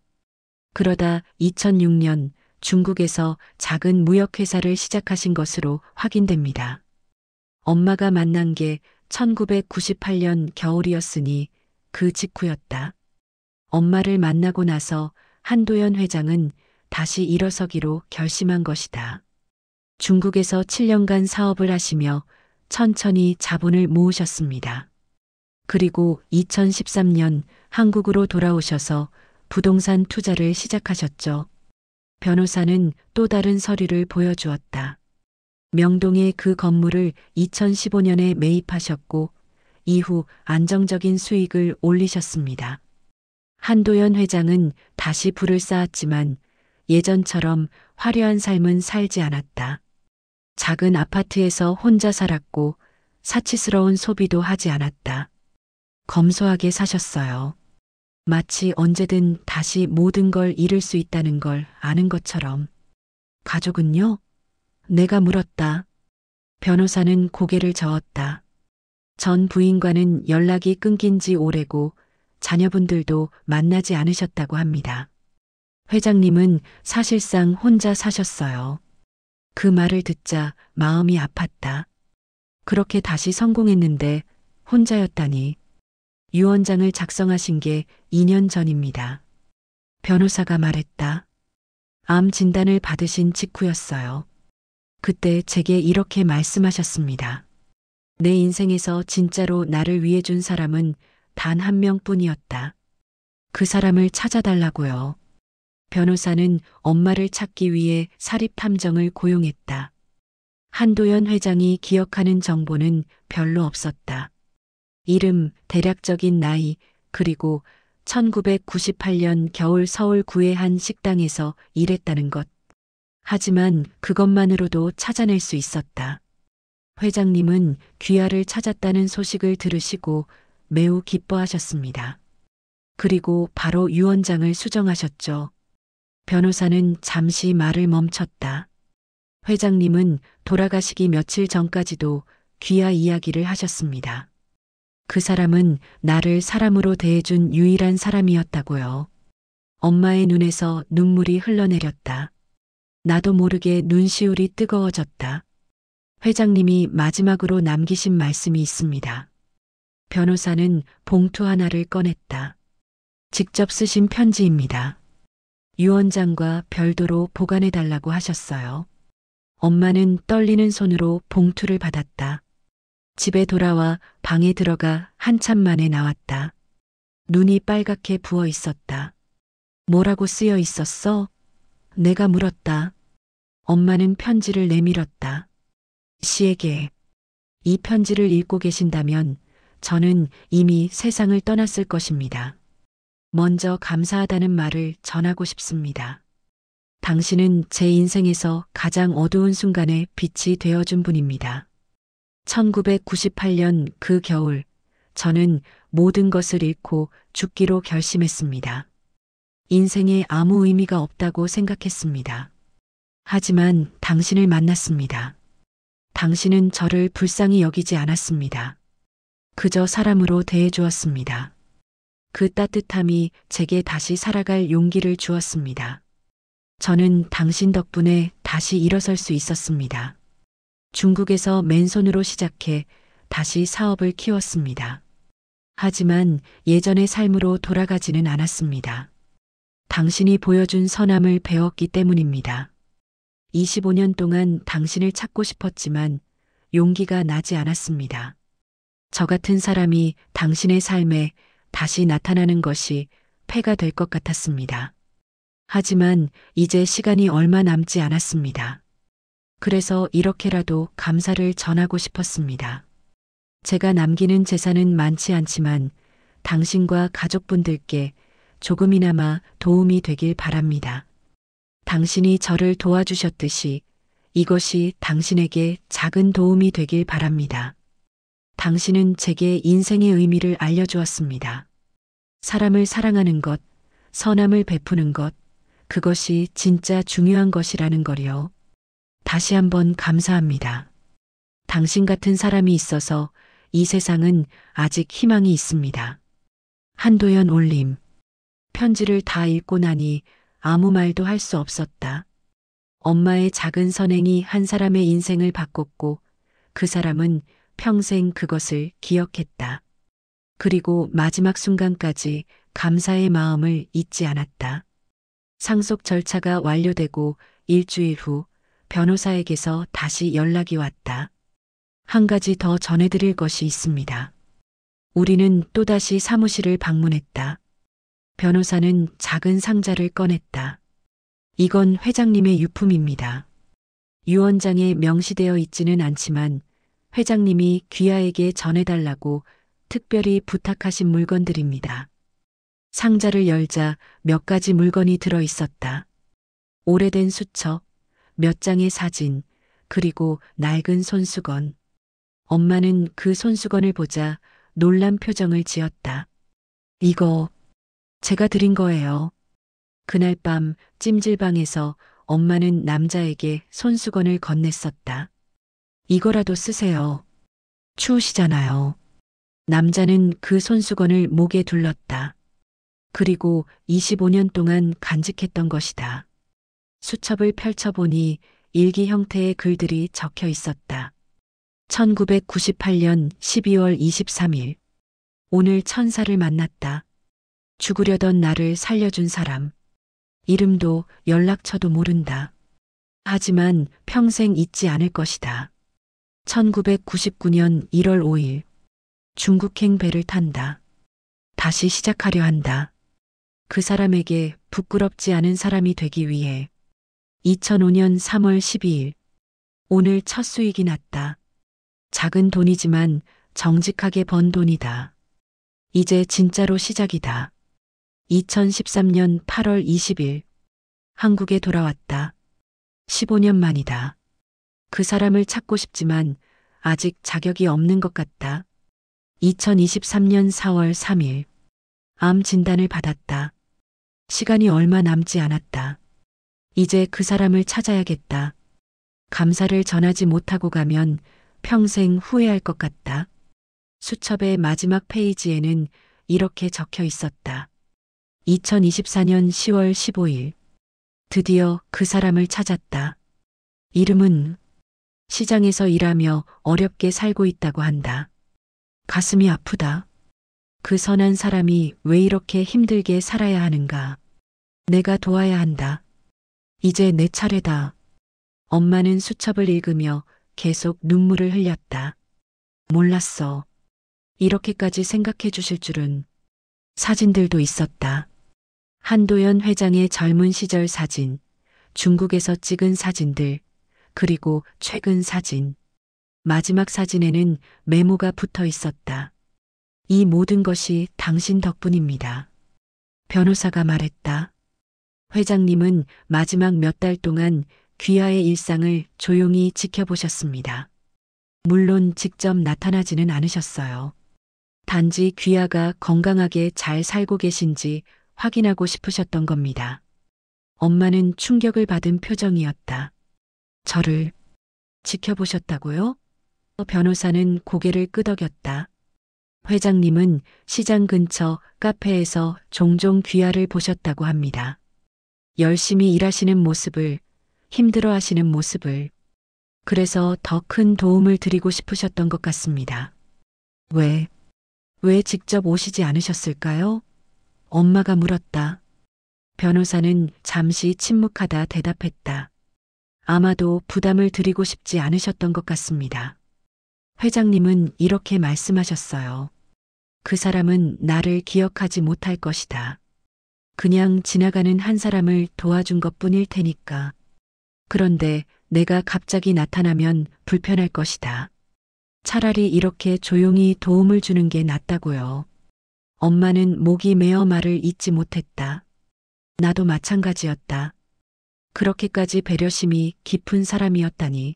그러다 2006년 중국에서 작은 무역회사를 시작하신 것으로 확인됩니다. 엄마가 만난 게 1998년 겨울이었으니 그 직후였다. 엄마를 만나고 나서 한도연 회장은 다시 일어서기로 결심한 것이다. 중국에서 7년간 사업을 하시며 천천히 자본을 모으셨습니다. 그리고 2013년 한국으로 돌아오셔서 부동산 투자를 시작하셨죠. 변호사는 또 다른 서류를 보여주었다. 명동의 그 건물을 2015년에 매입하셨고 이후 안정적인 수익을 올리셨습니다. 한도연 회장은 다시 부를 쌓았지만 예전처럼 화려한 삶은 살지 않았다. 작은 아파트에서 혼자 살았고 사치스러운 소비도 하지 않았다. 검소하게 사셨어요. 마치 언제든 다시 모든 걸 잃을 수 있다는 걸 아는 것처럼. 가족은요? 내가 물었다. 변호사는 고개를 저었다. 전 부인과는 연락이 끊긴 지 오래고 자녀분들도 만나지 않으셨다고 합니다. 회장님은 사실상 혼자 사셨어요. 그 말을 듣자 마음이 아팠다. 그렇게 다시 성공했는데 혼자였다니. 유언장을 작성하신 게 2년 전입니다. 변호사가 말했다. 암 진단을 받으신 직후였어요. 그때 제게 이렇게 말씀하셨습니다. 내 인생에서 진짜로 나를 위해 준 사람은 단 한 명뿐이었다. 그 사람을 찾아달라고요. 변호사는 엄마를 찾기 위해 사립탐정을 고용했다. 한도연 회장이 기억하는 정보는 별로 없었다. 이름, 대략적인 나이, 그리고 1998년 겨울 서울 구의 한 식당에서 일했다는 것. 하지만 그것만으로도 찾아낼 수 있었다. 회장님은 귀하를 찾았다는 소식을 들으시고 매우 기뻐하셨습니다. 그리고 바로 유언장을 수정하셨죠. 변호사는 잠시 말을 멈췄다. 회장님은 돌아가시기 며칠 전까지도 귀하 이야기를 하셨습니다. 그 사람은 나를 사람으로 대해준 유일한 사람이었다고요. 엄마의 눈에서 눈물이 흘러내렸다. 나도 모르게 눈시울이 뜨거워졌다. 회장님이 마지막으로 남기신 말씀이 있습니다. 변호사는 봉투 하나를 꺼냈다. 직접 쓰신 편지입니다. 유언장과 별도로 보관해달라고 하셨어요. 엄마는 떨리는 손으로 봉투를 받았다. 집에 돌아와 방에 들어가 한참 만에 나왔다. 눈이 빨갛게 부어 있었다. 뭐라고 쓰여 있었어? 내가 물었다. 엄마는 편지를 내밀었다. 씨에게. 이 편지를 읽고 계신다면 저는 이미 세상을 떠났을 것입니다. 먼저 감사하다는 말을 전하고 싶습니다. 당신은 제 인생에서 가장 어두운 순간에 빛이 되어준 분입니다. 1998년 그 겨울, 저는 모든 것을 잃고 죽기로 결심했습니다. 인생에 아무 의미가 없다고 생각했습니다. 하지만 당신을 만났습니다. 당신은 저를 불쌍히 여기지 않았습니다. 그저 사람으로 대해주었습니다. 그 따뜻함이 제게 다시 살아갈 용기를 주었습니다. 저는 당신 덕분에 다시 일어설 수 있었습니다. 중국에서 맨손으로 시작해 다시 사업을 키웠습니다. 하지만 예전의 삶으로 돌아가지는 않았습니다. 당신이 보여준 선함을 배웠기 때문입니다. 25년 동안 당신을 찾고 싶었지만 용기가 나지 않았습니다. 저 같은 사람이 당신의 삶에 다시 나타나는 것이 폐가 될 것 같았습니다. 하지만 이제 시간이 얼마 남지 않았습니다. 그래서 이렇게라도 감사를 전하고 싶었습니다. 제가 남기는 재산은 많지 않지만 당신과 가족분들께 조금이나마 도움이 되길 바랍니다. 당신이 저를 도와주셨듯이 이것이 당신에게 작은 도움이 되길 바랍니다. 당신은 제게 인생의 의미를 알려주었습니다. 사람을 사랑하는 것, 선함을 베푸는 것, 그것이 진짜 중요한 것이라는 거요. 다시 한번 감사합니다. 당신 같은 사람이 있어서 이 세상은 아직 희망이 있습니다. 한도연 올림. 편지를 다 읽고 나니 아무 말도 할 수 없었다. 엄마의 작은 선행이 한 사람의 인생을 바꿨고 그 사람은 평생 그것을 기억했다. 그리고 마지막 순간까지 감사의 마음을 잊지 않았다. 상속 절차가 완료되고 일주일 후 변호사에게서 다시 연락이 왔다. 한 가지 더 전해드릴 것이 있습니다. 우리는 또다시 사무실을 방문했다. 변호사는 작은 상자를 꺼냈다. 이건 회장님의 유품입니다. 유언장에 명시되어 있지는 않지만 회장님이 귀하에게 전해달라고 특별히 부탁하신 물건들입니다. 상자를 열자 몇 가지 물건이 들어 있었다. 오래된 수첩, 몇 장의 사진, 그리고 낡은 손수건. 엄마는 그 손수건을 보자 놀란 표정을 지었다. 이거 제가 드린 거예요. 그날 밤 찜질방에서 엄마는 남자에게 손수건을 건넸었다. 이거라도 쓰세요. 추우시잖아요. 남자는 그 손수건을 목에 둘렀다. 그리고 25년 동안 간직했던 것이다. 수첩을 펼쳐보니 일기 형태의 글들이 적혀 있었다. 1998년 12월 23일. 오늘 천사를 만났다. 죽으려던 나를 살려준 사람. 이름도 연락처도 모른다. 하지만 평생 잊지 않을 것이다. 1999년 1월 5일. 중국행 배를 탄다. 다시 시작하려 한다. 그 사람에게 부끄럽지 않은 사람이 되기 위해. 2005년 3월 12일. 오늘 첫 수익이 났다. 작은 돈이지만 정직하게 번 돈이다. 이제 진짜로 시작이다. 2013년 8월 20일. 한국에 돌아왔다. 15년 만이다. 그 사람을 찾고 싶지만 아직 자격이 없는 것 같다. 2023년 4월 3일. 암 진단을 받았다. 시간이 얼마 남지 않았다. 이제 그 사람을 찾아야겠다. 감사를 전하지 못하고 가면 평생 후회할 것 같다. 수첩의 마지막 페이지에는 이렇게 적혀 있었다. 2024년 10월 15일. 드디어 그 사람을 찾았다. 이름은 시장에서 일하며 어렵게 살고 있다고 한다. 가슴이 아프다. 그 선한 사람이 왜 이렇게 힘들게 살아야 하는가. 내가 도와야 한다. 이제 내 차례다. 엄마는 수첩을 읽으며 계속 눈물을 흘렸다. 몰랐어. 이렇게까지 생각해 주실 줄은. 사진들도 있었다. 한도연 회장의 젊은 시절 사진, 중국에서 찍은 사진들, 그리고 최근 사진. 마지막 사진에는 메모가 붙어 있었다. 이 모든 것이 당신 덕분입니다. 변호사가 말했다. 회장님은 마지막 몇 달 동안 귀하의 일상을 조용히 지켜보셨습니다. 물론 직접 나타나지는 않으셨어요. 단지 귀하가 건강하게 잘 살고 계신지 확인하고 싶으셨던 겁니다. 엄마는 충격을 받은 표정이었다. 저를 지켜보셨다고요? 변호사는 고개를 끄덕였다. 회장님은 시장 근처 카페에서 종종 귀하를 보셨다고 합니다. 열심히 일하시는 모습을, 힘들어 하시는 모습을. 그래서 더 큰 도움을 드리고 싶으셨던 것 같습니다. 왜 직접 오시지 않으셨을까요? 엄마가 물었다. 변호사는 잠시 침묵하다 대답했다. 아마도 부담을 드리고 싶지 않으셨던 것 같습니다. 회장님은 이렇게 말씀하셨어요. 그 사람은 나를 기억하지 못할 것이다. 그냥 지나가는 한 사람을 도와준 것뿐일 테니까. 그런데 내가 갑자기 나타나면 불편할 것이다. 차라리 이렇게 조용히 도움을 주는 게 낫다고요. 엄마는 목이 메어 말을 잇지 못했다. 나도 마찬가지였다. 그렇게까지 배려심이 깊은 사람이었다니.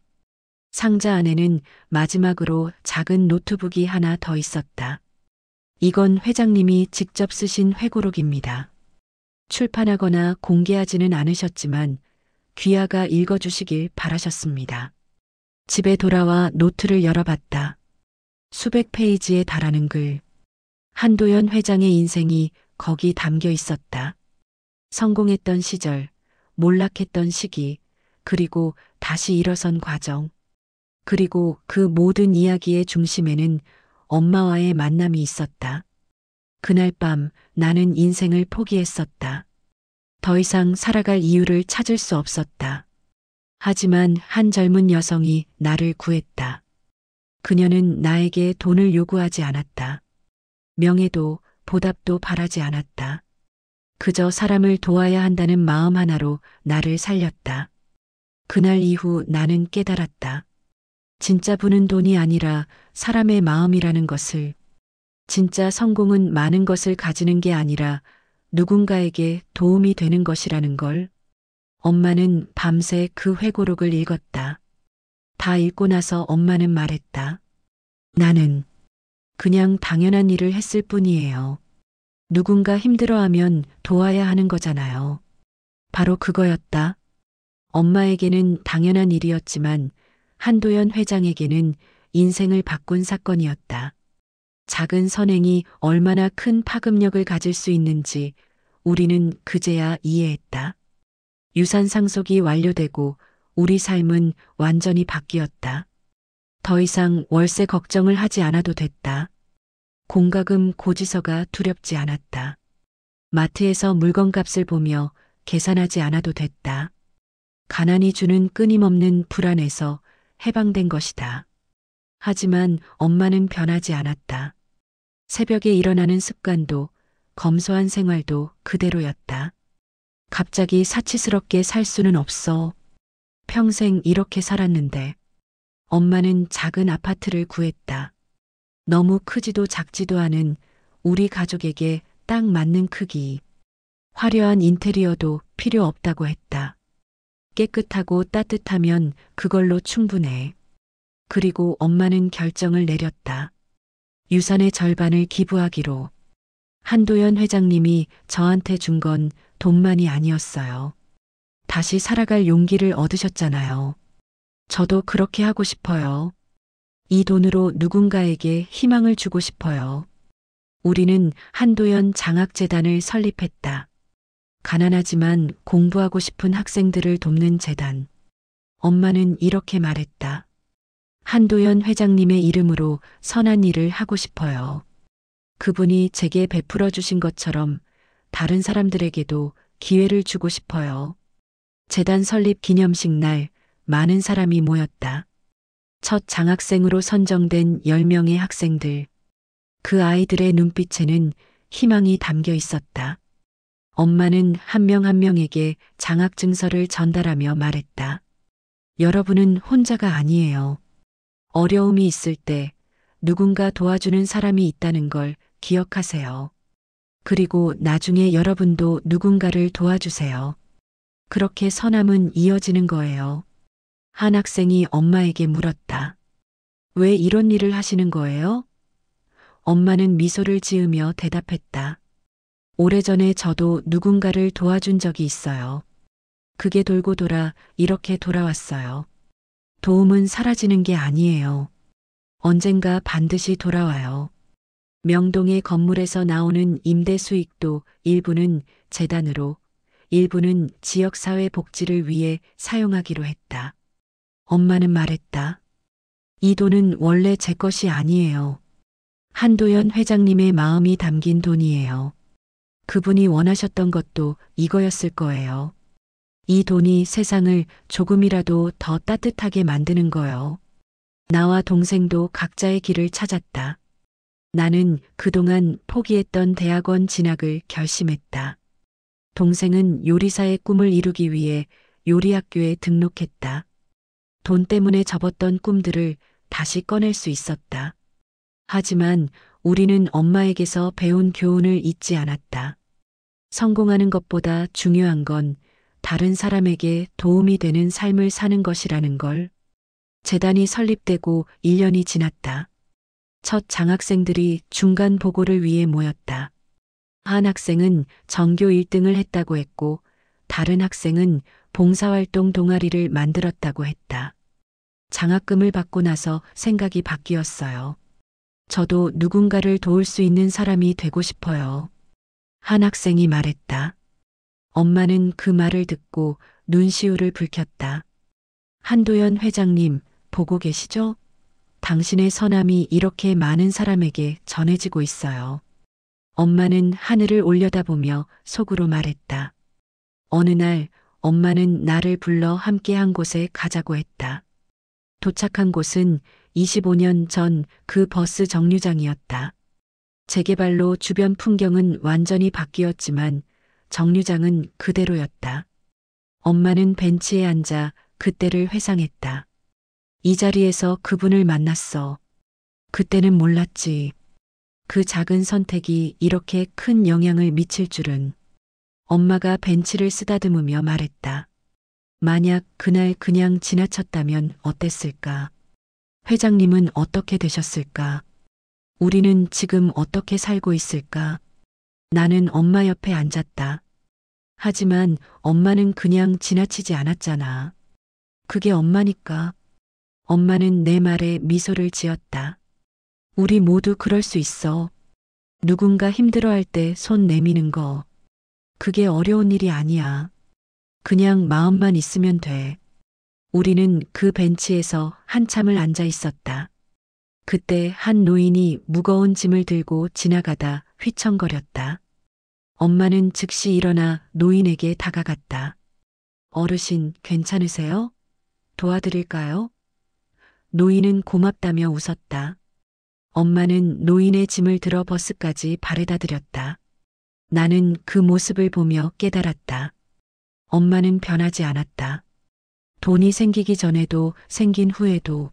상자 안에는 마지막으로 작은 노트북이 하나 더 있었다. 이건 회장님이 직접 쓰신 회고록입니다. 출판하거나 공개하지는 않으셨지만 귀하가 읽어주시길 바라셨습니다. 집에 돌아와 노트를 열어봤다. 수백 페이지에 달하는 글. 한도연 회장의 인생이 거기 담겨 있었다. 성공했던 시절, 몰락했던 시기, 그리고 다시 일어선 과정. 그리고 그 모든 이야기의 중심에는 엄마와의 만남이 있었다. 그날 밤 나는 인생을 포기했었다. 더 이상 살아갈 이유를 찾을 수 없었다. 하지만 한 젊은 여성이 나를 구했다. 그녀는 나에게 돈을 요구하지 않았다. 명예도 보답도 바라지 않았다. 그저 사람을 도와야 한다는 마음 하나로 나를 살렸다. 그날 이후 나는 깨달았다. 진짜 부는 돈이 아니라 사람의 마음이라는 것을. 진짜 성공은 많은 것을 가지는 게 아니라 누군가에게 도움이 되는 것이라는 걸. 엄마는 밤새 그 회고록을 읽었다. 다 읽고 나서 엄마는 말했다. 나는 그냥 당연한 일을 했을 뿐이에요. 누군가 힘들어하면 도와야 하는 거잖아요. 바로 그거였다. 엄마에게는 당연한 일이었지만 한도연 회장에게는 인생을 바꾼 사건이었다. 작은 선행이 얼마나 큰 파급력을 가질 수 있는지 우리는 그제야 이해했다. 유산 상속이 완료되고 우리 삶은 완전히 바뀌었다. 더 이상 월세 걱정을 하지 않아도 됐다. 공과금 고지서가 두렵지 않았다. 마트에서 물건값을 보며 계산하지 않아도 됐다. 가난이 주는 끊임없는 불안에서 해방된 것이다. 하지만 엄마는 변하지 않았다. 새벽에 일어나는 습관도 검소한 생활도 그대로였다. 갑자기 사치스럽게 살 수는 없어. 평생 이렇게 살았는데. 엄마는 작은 아파트를 구했다. 너무 크지도 작지도 않은 우리 가족에게 딱 맞는 크기. 화려한 인테리어도 필요 없다고 했다. 깨끗하고 따뜻하면 그걸로 충분해. 그리고 엄마는 결정을 내렸다. 유산의 절반을 기부하기로. 한도연 회장님이 저한테 준 건 돈만이 아니었어요. 다시 살아갈 용기를 얻으셨잖아요. 저도 그렇게 하고 싶어요. 이 돈으로 누군가에게 희망을 주고 싶어요. 우리는 한도연 장학재단을 설립했다. 가난하지만 공부하고 싶은 학생들을 돕는 재단. 엄마는 이렇게 말했다. 한도연 회장님의 이름으로 선한 일을 하고 싶어요. 그분이 제게 베풀어 주신 것처럼 다른 사람들에게도 기회를 주고 싶어요. 재단 설립 기념식 날 많은 사람이 모였다. 첫 장학생으로 선정된 10명의 학생들. 그 아이들의 눈빛에는 희망이 담겨 있었다. 엄마는 한 명 한 명에게 장학증서를 전달하며 말했다. 여러분은 혼자가 아니에요. 어려움이 있을 때 누군가 도와주는 사람이 있다는 걸 기억하세요. 그리고 나중에 여러분도 누군가를 도와주세요. 그렇게 선함은 이어지는 거예요. 한 학생이 엄마에게 물었다. 왜 이런 일을 하시는 거예요? 엄마는 미소를 지으며 대답했다. 오래전에 저도 누군가를 도와준 적이 있어요. 그게 돌고 돌아 이렇게 돌아왔어요. 도움은 사라지는 게 아니에요. 언젠가 반드시 돌아와요. 명동의 건물에서 나오는 임대 수익도 일부는 재단으로, 일부는 지역사회 복지를 위해 사용하기로 했다. 엄마는 말했다. 이 돈은 원래 제 것이 아니에요. 한도연 회장님의 마음이 담긴 돈이에요. 그분이 원하셨던 것도 이거였을 거예요. 이 돈이 세상을 조금이라도 더 따뜻하게 만드는 거요. 나와 동생도 각자의 길을 찾았다. 나는 그동안 포기했던 대학원 진학을 결심했다. 동생은 요리사의 꿈을 이루기 위해 요리학교에 등록했다. 돈 때문에 접었던 꿈들을 다시 꺼낼 수 있었다. 하지만 우리는 엄마에게서 배운 교훈을 잊지 않았다. 성공하는 것보다 중요한 건 다른 사람에게 도움이 되는 삶을 사는 것이라는 걸. 재단이 설립되고 1년이 지났다. 첫 장학생들이 중간 보고를 위해 모였다. 한 학생은 전교 1등을 했다고 했고 다른 학생은 봉사활동 동아리를 만들었다고 했다. 장학금을 받고 나서 생각이 바뀌었어요. 저도 누군가를 도울 수 있는 사람이 되고 싶어요. 한 학생이 말했다. 엄마는 그 말을 듣고 눈시울을 붉혔다. 한도연 회장님, 보고 계시죠? 당신의 선함이 이렇게 많은 사람에게 전해지고 있어요. 엄마는 하늘을 올려다보며 속으로 말했다. 어느 날 엄마는 나를 불러 함께 한 곳에 가자고 했다. 도착한 곳은 25년 전 그 버스 정류장이었다. 재개발로 주변 풍경은 완전히 바뀌었지만 정류장은 그대로였다. 엄마는 벤치에 앉아 그때를 회상했다. 이 자리에서 그분을 만났어. 그때는 몰랐지. 그 작은 선택이 이렇게 큰 영향을 미칠 줄은. 엄마가 벤치를 쓰다듬으며 말했다. 만약 그날 그냥 지나쳤다면 어땠을까? 회장님은 어떻게 되셨을까? 우리는 지금 어떻게 살고 있을까? 나는 엄마 옆에 앉았다. 하지만 엄마는 그냥 지나치지 않았잖아. 그게 엄마니까. 엄마는 내 말에 미소를 지었다. 우리 모두 그럴 수 있어. 누군가 힘들어할 때 손 내미는 거. 그게 어려운 일이 아니야. 그냥 마음만 있으면 돼. 우리는 그 벤치에서 한참을 앉아 있었다. 그때 한 노인이 무거운 짐을 들고 지나가다 휘청거렸다. 엄마는 즉시 일어나 노인에게 다가갔다. 어르신, 괜찮으세요? 도와드릴까요? 노인은 고맙다며 웃었다. 엄마는 노인의 짐을 들어 버스까지 바래다 드렸다. 나는 그 모습을 보며 깨달았다. 엄마는 변하지 않았다. 돈이 생기기 전에도 생긴 후에도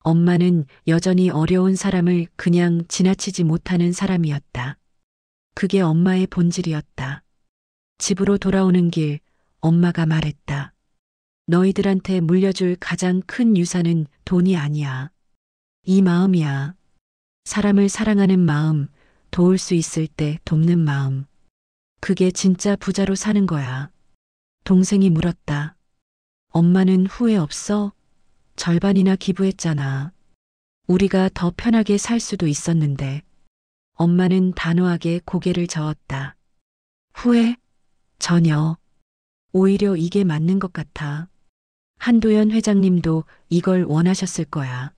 엄마는 여전히 어려운 사람을 그냥 지나치지 못하는 사람이었다. 그게 엄마의 본질이었다. 집으로 돌아오는 길, 엄마가 말했다. 너희들한테 물려줄 가장 큰 유산은 돈이 아니야. 이 마음이야. 사람을 사랑하는 마음, 도울 수 있을 때 돕는 마음. 그게 진짜 부자로 사는 거야. 동생이 물었다. 엄마는 후회 없어? 절반이나 기부했잖아. 우리가 더 편하게 살 수도 있었는데. 엄마는 단호하게 고개를 저었다. 후회? 전혀. 오히려 이게 맞는 것 같아. 한도연 회장님도 이걸 원하셨을 거야.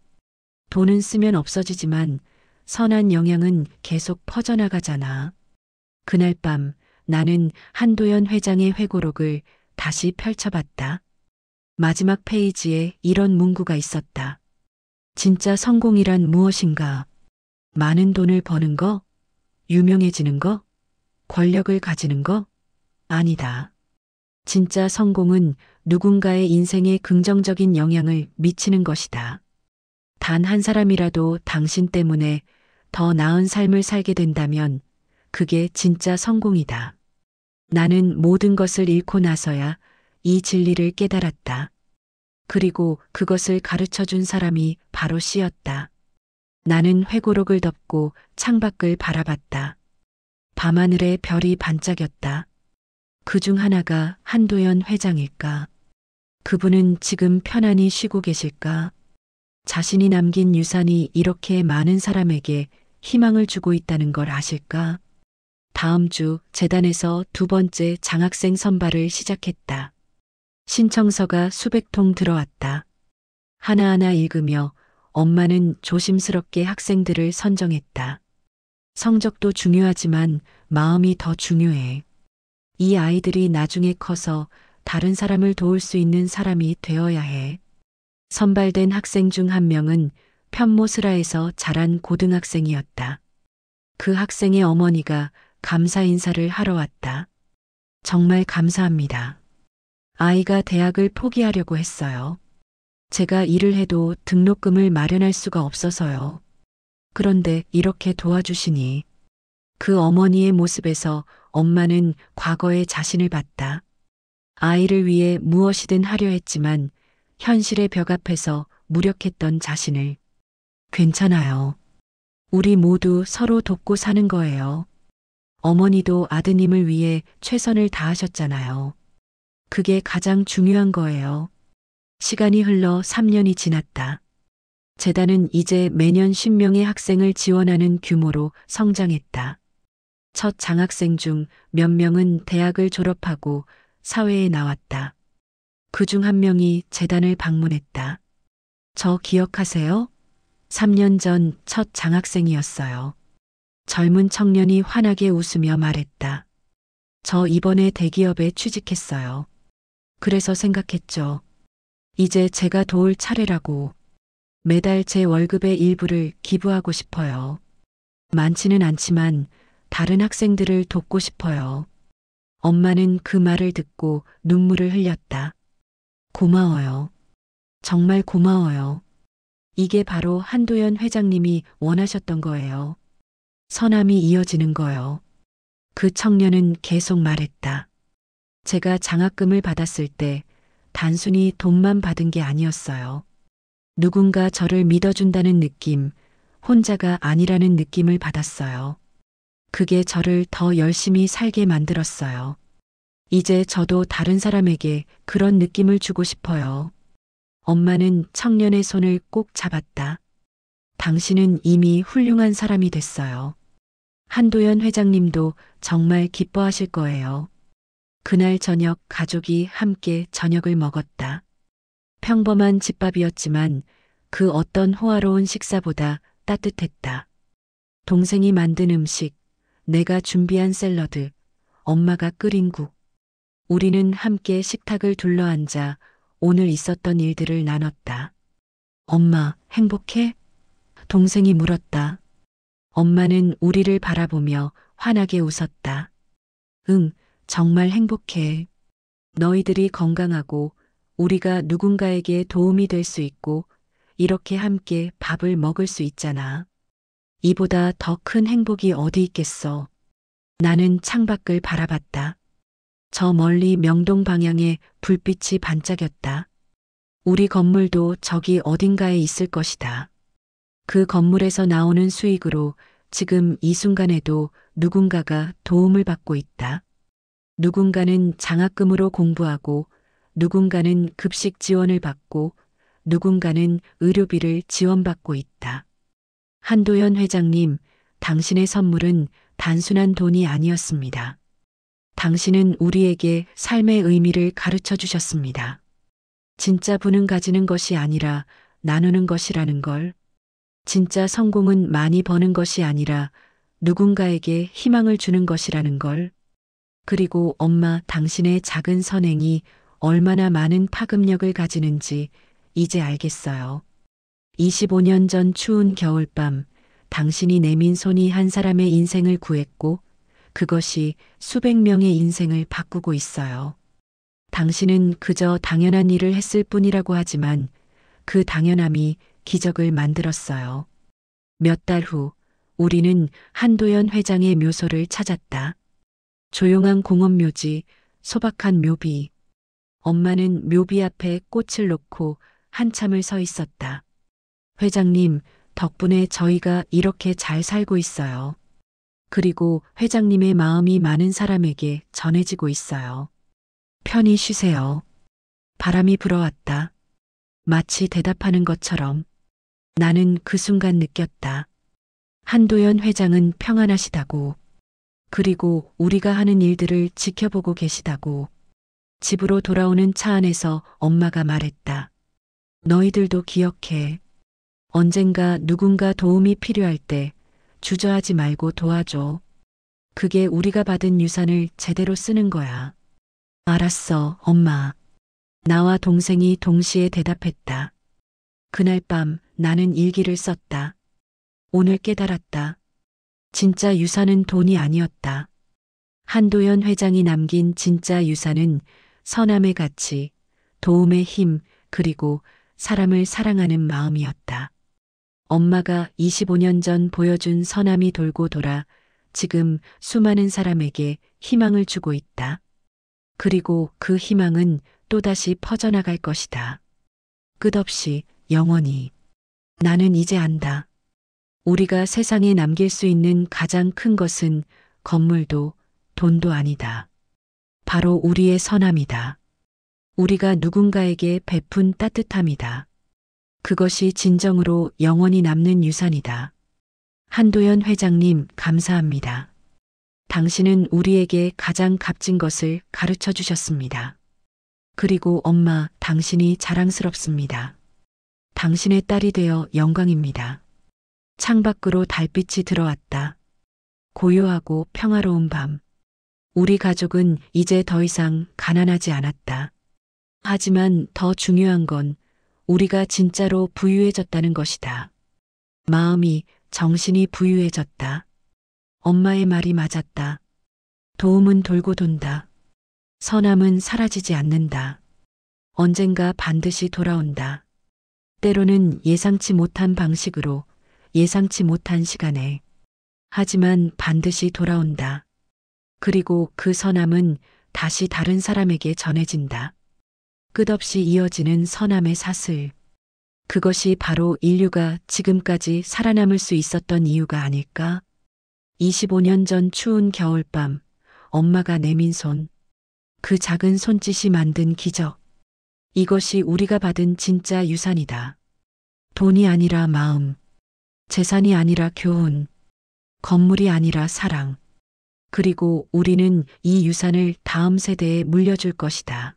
돈은 쓰면 없어지지만 선한 영향은 계속 퍼져나가잖아. 그날 밤 나는 한도연 회장의 회고록을 다시 펼쳐봤다. 마지막 페이지에 이런 문구가 있었다. 진짜 성공이란 무엇인가? 많은 돈을 버는 거? 유명해지는 거? 권력을 가지는 거? 아니다. 진짜 성공은 누군가의 인생에 긍정적인 영향을 미치는 것이다. 단 한 사람이라도 당신 때문에 더 나은 삶을 살게 된다면 그게 진짜 성공이다. 나는 모든 것을 잃고 나서야 이 진리를 깨달았다. 그리고 그것을 가르쳐 준 사람이 바로 씨였다. 나는 회고록을 덮고 창밖을 바라봤다. 밤하늘에 별이 반짝였다. 그중 하나가 한도연 회장일까? 그분은 지금 편안히 쉬고 계실까? 자신이 남긴 유산이 이렇게 많은 사람에게 희망을 주고 있다는 걸 아실까? 다음 주 재단에서 두 번째 장학생 선발을 시작했다. 신청서가 수백 통 들어왔다. 하나하나 읽으며 엄마는 조심스럽게 학생들을 선정했다. 성적도 중요하지만 마음이 더 중요해. 이 아이들이 나중에 커서 다른 사람을 도울 수 있는 사람이 되어야 해. 선발된 학생 중 한 명은 편모스라에서 자란 고등학생이었다. 그 학생의 어머니가 감사 인사를 하러 왔다. 정말 감사합니다. 아이가 대학을 포기하려고 했어요. 제가 일을 해도 등록금을 마련할 수가 없어서요. 그런데 이렇게 도와주시니 그 어머니의 모습에서 엄마는 과거의 자신을 봤다. 아이를 위해 무엇이든 하려 했지만 현실의 벽 앞에서 무력했던 자신을. 괜찮아요. 우리 모두 서로 돕고 사는 거예요. 어머니도 아드님을 위해 최선을 다하셨잖아요. 그게 가장 중요한 거예요. 시간이 흘러 3년이 지났다. 재단은 이제 매년 10명의 학생을 지원하는 규모로 성장했다. 첫 장학생 중 몇 명은 대학을 졸업하고 사회에 나왔다. 그 중 한 명이 재단을 방문했다. 저 기억하세요? 3년 전 첫 장학생이었어요. 젊은 청년이 환하게 웃으며 말했다. 저 이번에 대기업에 취직했어요. 그래서 생각했죠. 이제 제가 도울 차례라고. 매달 제 월급의 일부를 기부하고 싶어요. 많지는 않지만 다른 학생들을 돕고 싶어요. 엄마는 그 말을 듣고 눈물을 흘렸다. 고마워요. 정말 고마워요. 이게 바로 한도연 회장님이 원하셨던 거예요. 선함이 이어지는 거요. 그 청년은 계속 말했다. 제가 장학금을 받았을 때 단순히 돈만 받은 게 아니었어요. 누군가 저를 믿어준다는 느낌, 혼자가 아니라는 느낌을 받았어요. 그게 저를 더 열심히 살게 만들었어요. 이제 저도 다른 사람에게 그런 느낌을 주고 싶어요. 엄마는 청년의 손을 꼭 잡았다. 당신은 이미 훌륭한 사람이 됐어요. 한도연 회장님도 정말 기뻐하실 거예요. 그날 저녁 가족이 함께 저녁을 먹었다. 평범한 집밥이었지만 그 어떤 호화로운 식사보다 따뜻했다. 동생이 만든 음식, 내가 준비한 샐러드, 엄마가 끓인 국. 우리는 함께 식탁을 둘러앉아 오늘 있었던 일들을 나눴다. 엄마, 행복해? 동생이 물었다. 엄마는 우리를 바라보며 환하게 웃었다. 응, 정말 행복해. 너희들이 건강하고 우리가 누군가에게 도움이 될 수 있고 이렇게 함께 밥을 먹을 수 있잖아. 이보다 더 큰 행복이 어디 있겠어. 나는 창밖을 바라봤다. 저 멀리 명동 방향에 불빛이 반짝였다. 우리 건물도 저기 어딘가에 있을 것이다. 그 건물에서 나오는 수익으로 지금 이 순간에도 누군가가 도움을 받고 있다. 누군가는 장학금으로 공부하고, 누군가는 급식 지원을 받고, 누군가는 의료비를 지원받고 있다. 한도연 회장님, 당신의 선물은 단순한 돈이 아니었습니다. 당신은 우리에게 삶의 의미를 가르쳐 주셨습니다. 진짜 부는 가지는 것이 아니라 나누는 것이라는 걸. 진짜 성공은 많이 버는 것이 아니라 누군가에게 희망을 주는 것이라는 걸. 그리고 엄마, 당신의 작은 선행이 얼마나 많은 파급력을 가지는지 이제 알겠어요. 25년 전 추운 겨울밤, 당신이 내민 손이 한 사람의 인생을 구했고, 그것이 수백 명의 인생을 바꾸고 있어요. 당신은 그저 당연한 일을 했을 뿐이라고 하지만 그 당연함이 기적을 만들었어요. 몇 달 후, 우리는 한도연 회장의 묘소를 찾았다. 조용한 공원 묘지, 소박한 묘비. 엄마는 묘비 앞에 꽃을 놓고 한참을 서 있었다. 회장님, 덕분에 저희가 이렇게 잘 살고 있어요. 그리고 회장님의 마음이 많은 사람에게 전해지고 있어요. 편히 쉬세요. 바람이 불어왔다. 마치 대답하는 것처럼. 나는 그 순간 느꼈다. 한도연 회장은 평안하시다고. 그리고 우리가 하는 일들을 지켜보고 계시다고. 집으로 돌아오는 차 안에서 엄마가 말했다. 너희들도 기억해. 언젠가 누군가 도움이 필요할 때 주저하지 말고 도와줘. 그게 우리가 받은 유산을 제대로 쓰는 거야. 알았어, 엄마. 나와 동생이 동시에 대답했다. 그날 밤 나는 일기를 썼다. 오늘 깨달았다. 진짜 유산은 돈이 아니었다. 한도연 회장이 남긴 진짜 유산은 선함의 가치, 도움의 힘, 그리고 사람을 사랑하는 마음이었다. 엄마가 25년 전 보여준 선함이 돌고 돌아 지금 수많은 사람에게 희망을 주고 있다. 그리고 그 희망은 또다시 퍼져나갈 것이다. 끝없이 영원히. 나는 이제 안다. 우리가 세상에 남길 수 있는 가장 큰 것은 건물도 돈도 아니다. 바로 우리의 선함이다. 우리가 누군가에게 베푼 따뜻함이다. 그것이 진정으로 영원히 남는 유산이다. 한도연 회장님, 감사합니다. 당신은 우리에게 가장 값진 것을 가르쳐 주셨습니다. 그리고 엄마, 당신이 자랑스럽습니다. 당신의 딸이 되어 영광입니다. 창밖으로 달빛이 들어왔다. 고요하고 평화로운 밤. 우리 가족은 이제 더 이상 가난하지 않았다. 하지만 더 중요한 건 우리가 진짜로 부유해졌다는 것이다. 마음이, 정신이 부유해졌다. 엄마의 말이 맞았다. 도움은 돌고 돈다. 선함은 사라지지 않는다. 언젠가 반드시 돌아온다. 때로는 예상치 못한 방식으로, 예상치 못한 시간에. 하지만 반드시 돌아온다. 그리고 그 선함은 다시 다른 사람에게 전해진다. 끝없이 이어지는 선함의 사슬. 그것이 바로 인류가 지금까지 살아남을 수 있었던 이유가 아닐까? 25년 전 추운 겨울밤, 엄마가 내민 손. 그 작은 손짓이 만든 기적. 이것이 우리가 받은 진짜 유산이다. 돈이 아니라 마음. 재산이 아니라 교훈. 건물이 아니라 사랑. 그리고 우리는 이 유산을 다음 세대에 물려줄 것이다.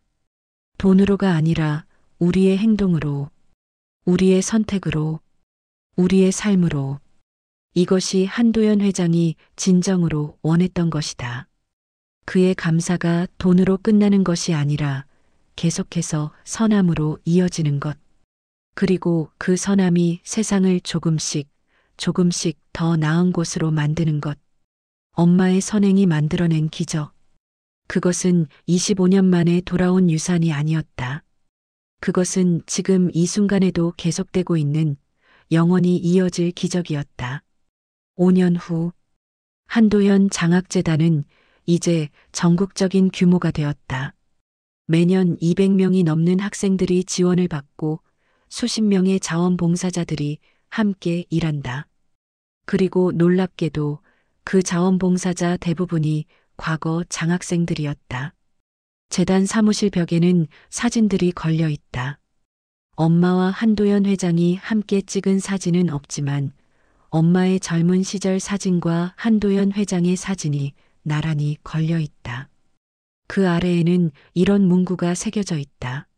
돈으로가 아니라 우리의 행동으로, 우리의 선택으로, 우리의 삶으로. 이것이 한도연 회장이 진정으로 원했던 것이다. 그의 감사가 돈으로 끝나는 것이 아니라 계속해서 선함으로 이어지는 것. 그리고 그 선함이 세상을 조금씩, 조금씩 더 나은 곳으로 만드는 것. 엄마의 선행이 만들어낸 기적. 그것은 25년 만에 돌아온 유산이 아니었다. 그것은 지금 이 순간에도 계속되고 있는 영원히 이어질 기적이었다. 5년 후 한도연 장학재단은 이제 전국적인 규모가 되었다. 매년 200명이 넘는 학생들이 지원을 받고 수십 명의 자원봉사자들이 함께 일한다. 그리고 놀랍게도 그 자원봉사자 대부분이 과거 장학생들이었다. 재단 사무실 벽에는 사진들이 걸려 있다. 엄마와 한도연 회장이 함께 찍은 사진은 없지만 엄마의 젊은 시절 사진과 한도연 회장의 사진이 나란히 걸려 있다. 그 아래에는 이런 문구가 새겨져 있다.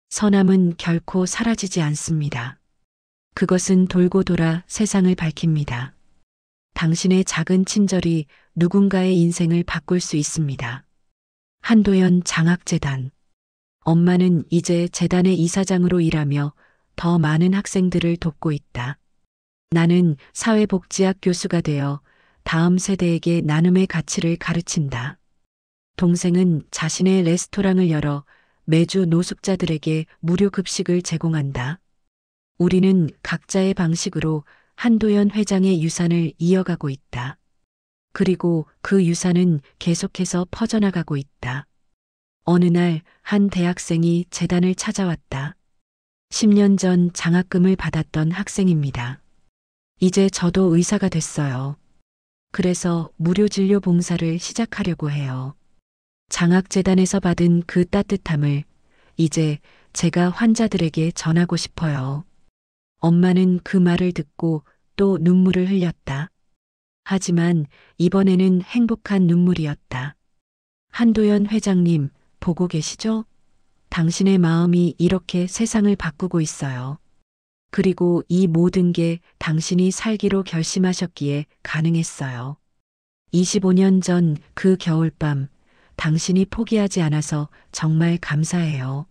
선함은 결코 사라지지 않습니다. 그것은 돌고 돌아 세상을 밝힙니다. 당신의 작은 친절이 누군가의 인생을 바꿀 수 있습니다. 한도연 장학재단. 엄마는 이제 재단의 이사장으로 일하며 더 많은 학생들을 돕고 있다. 나는 사회복지학 교수가 되어 다음 세대에게 나눔의 가치를 가르친다. 동생은 자신의 레스토랑을 열어 매주 노숙자들에게 무료 급식을 제공한다. 우리는 각자의 방식으로 한도연 회장의 유산을 이어가고 있다. 그리고 그 유산은 계속해서 퍼져나가고 있다. 어느 날 한 대학생이 재단을 찾아왔다. 10년 전 장학금을 받았던 학생입니다. 이제 저도 의사가 됐어요. 그래서 무료 진료 봉사를 시작하려고 해요. 장학재단에서 받은 그 따뜻함을 이제 제가 환자들에게 전하고 싶어요. 엄마는 그 말을 듣고 또 눈물을 흘렸다. 하지만 이번에는 행복한 눈물이었다. 한도연 회장님, 보고 계시죠? 당신의 마음이 이렇게 세상을 바꾸고 있어요. 그리고 이 모든 게 당신이 살기로 결심하셨기에 가능했어요. 25년 전 그 겨울밤, 당신이 포기하지 않아서 정말 감사해요.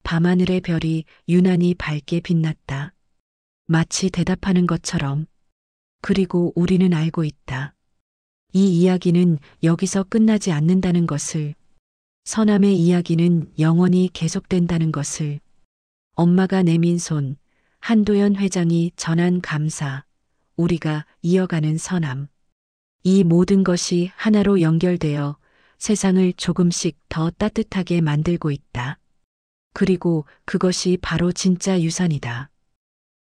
밤하늘의 별이 유난히 밝게 빛났다. 마치 대답하는 것처럼. 그리고 우리는 알고 있다. 이 이야기는 여기서 끝나지 않는다는 것을, 선함의 이야기는 영원히 계속된다는 것을, 엄마가 내민 손, 한도연 회장이 전한 감사, 우리가 이어가는 선함. 이 모든 것이 하나로 연결되어 세상을 조금씩 더 따뜻하게 만들고 있다. 그리고 그것이 바로 진짜 유산이다.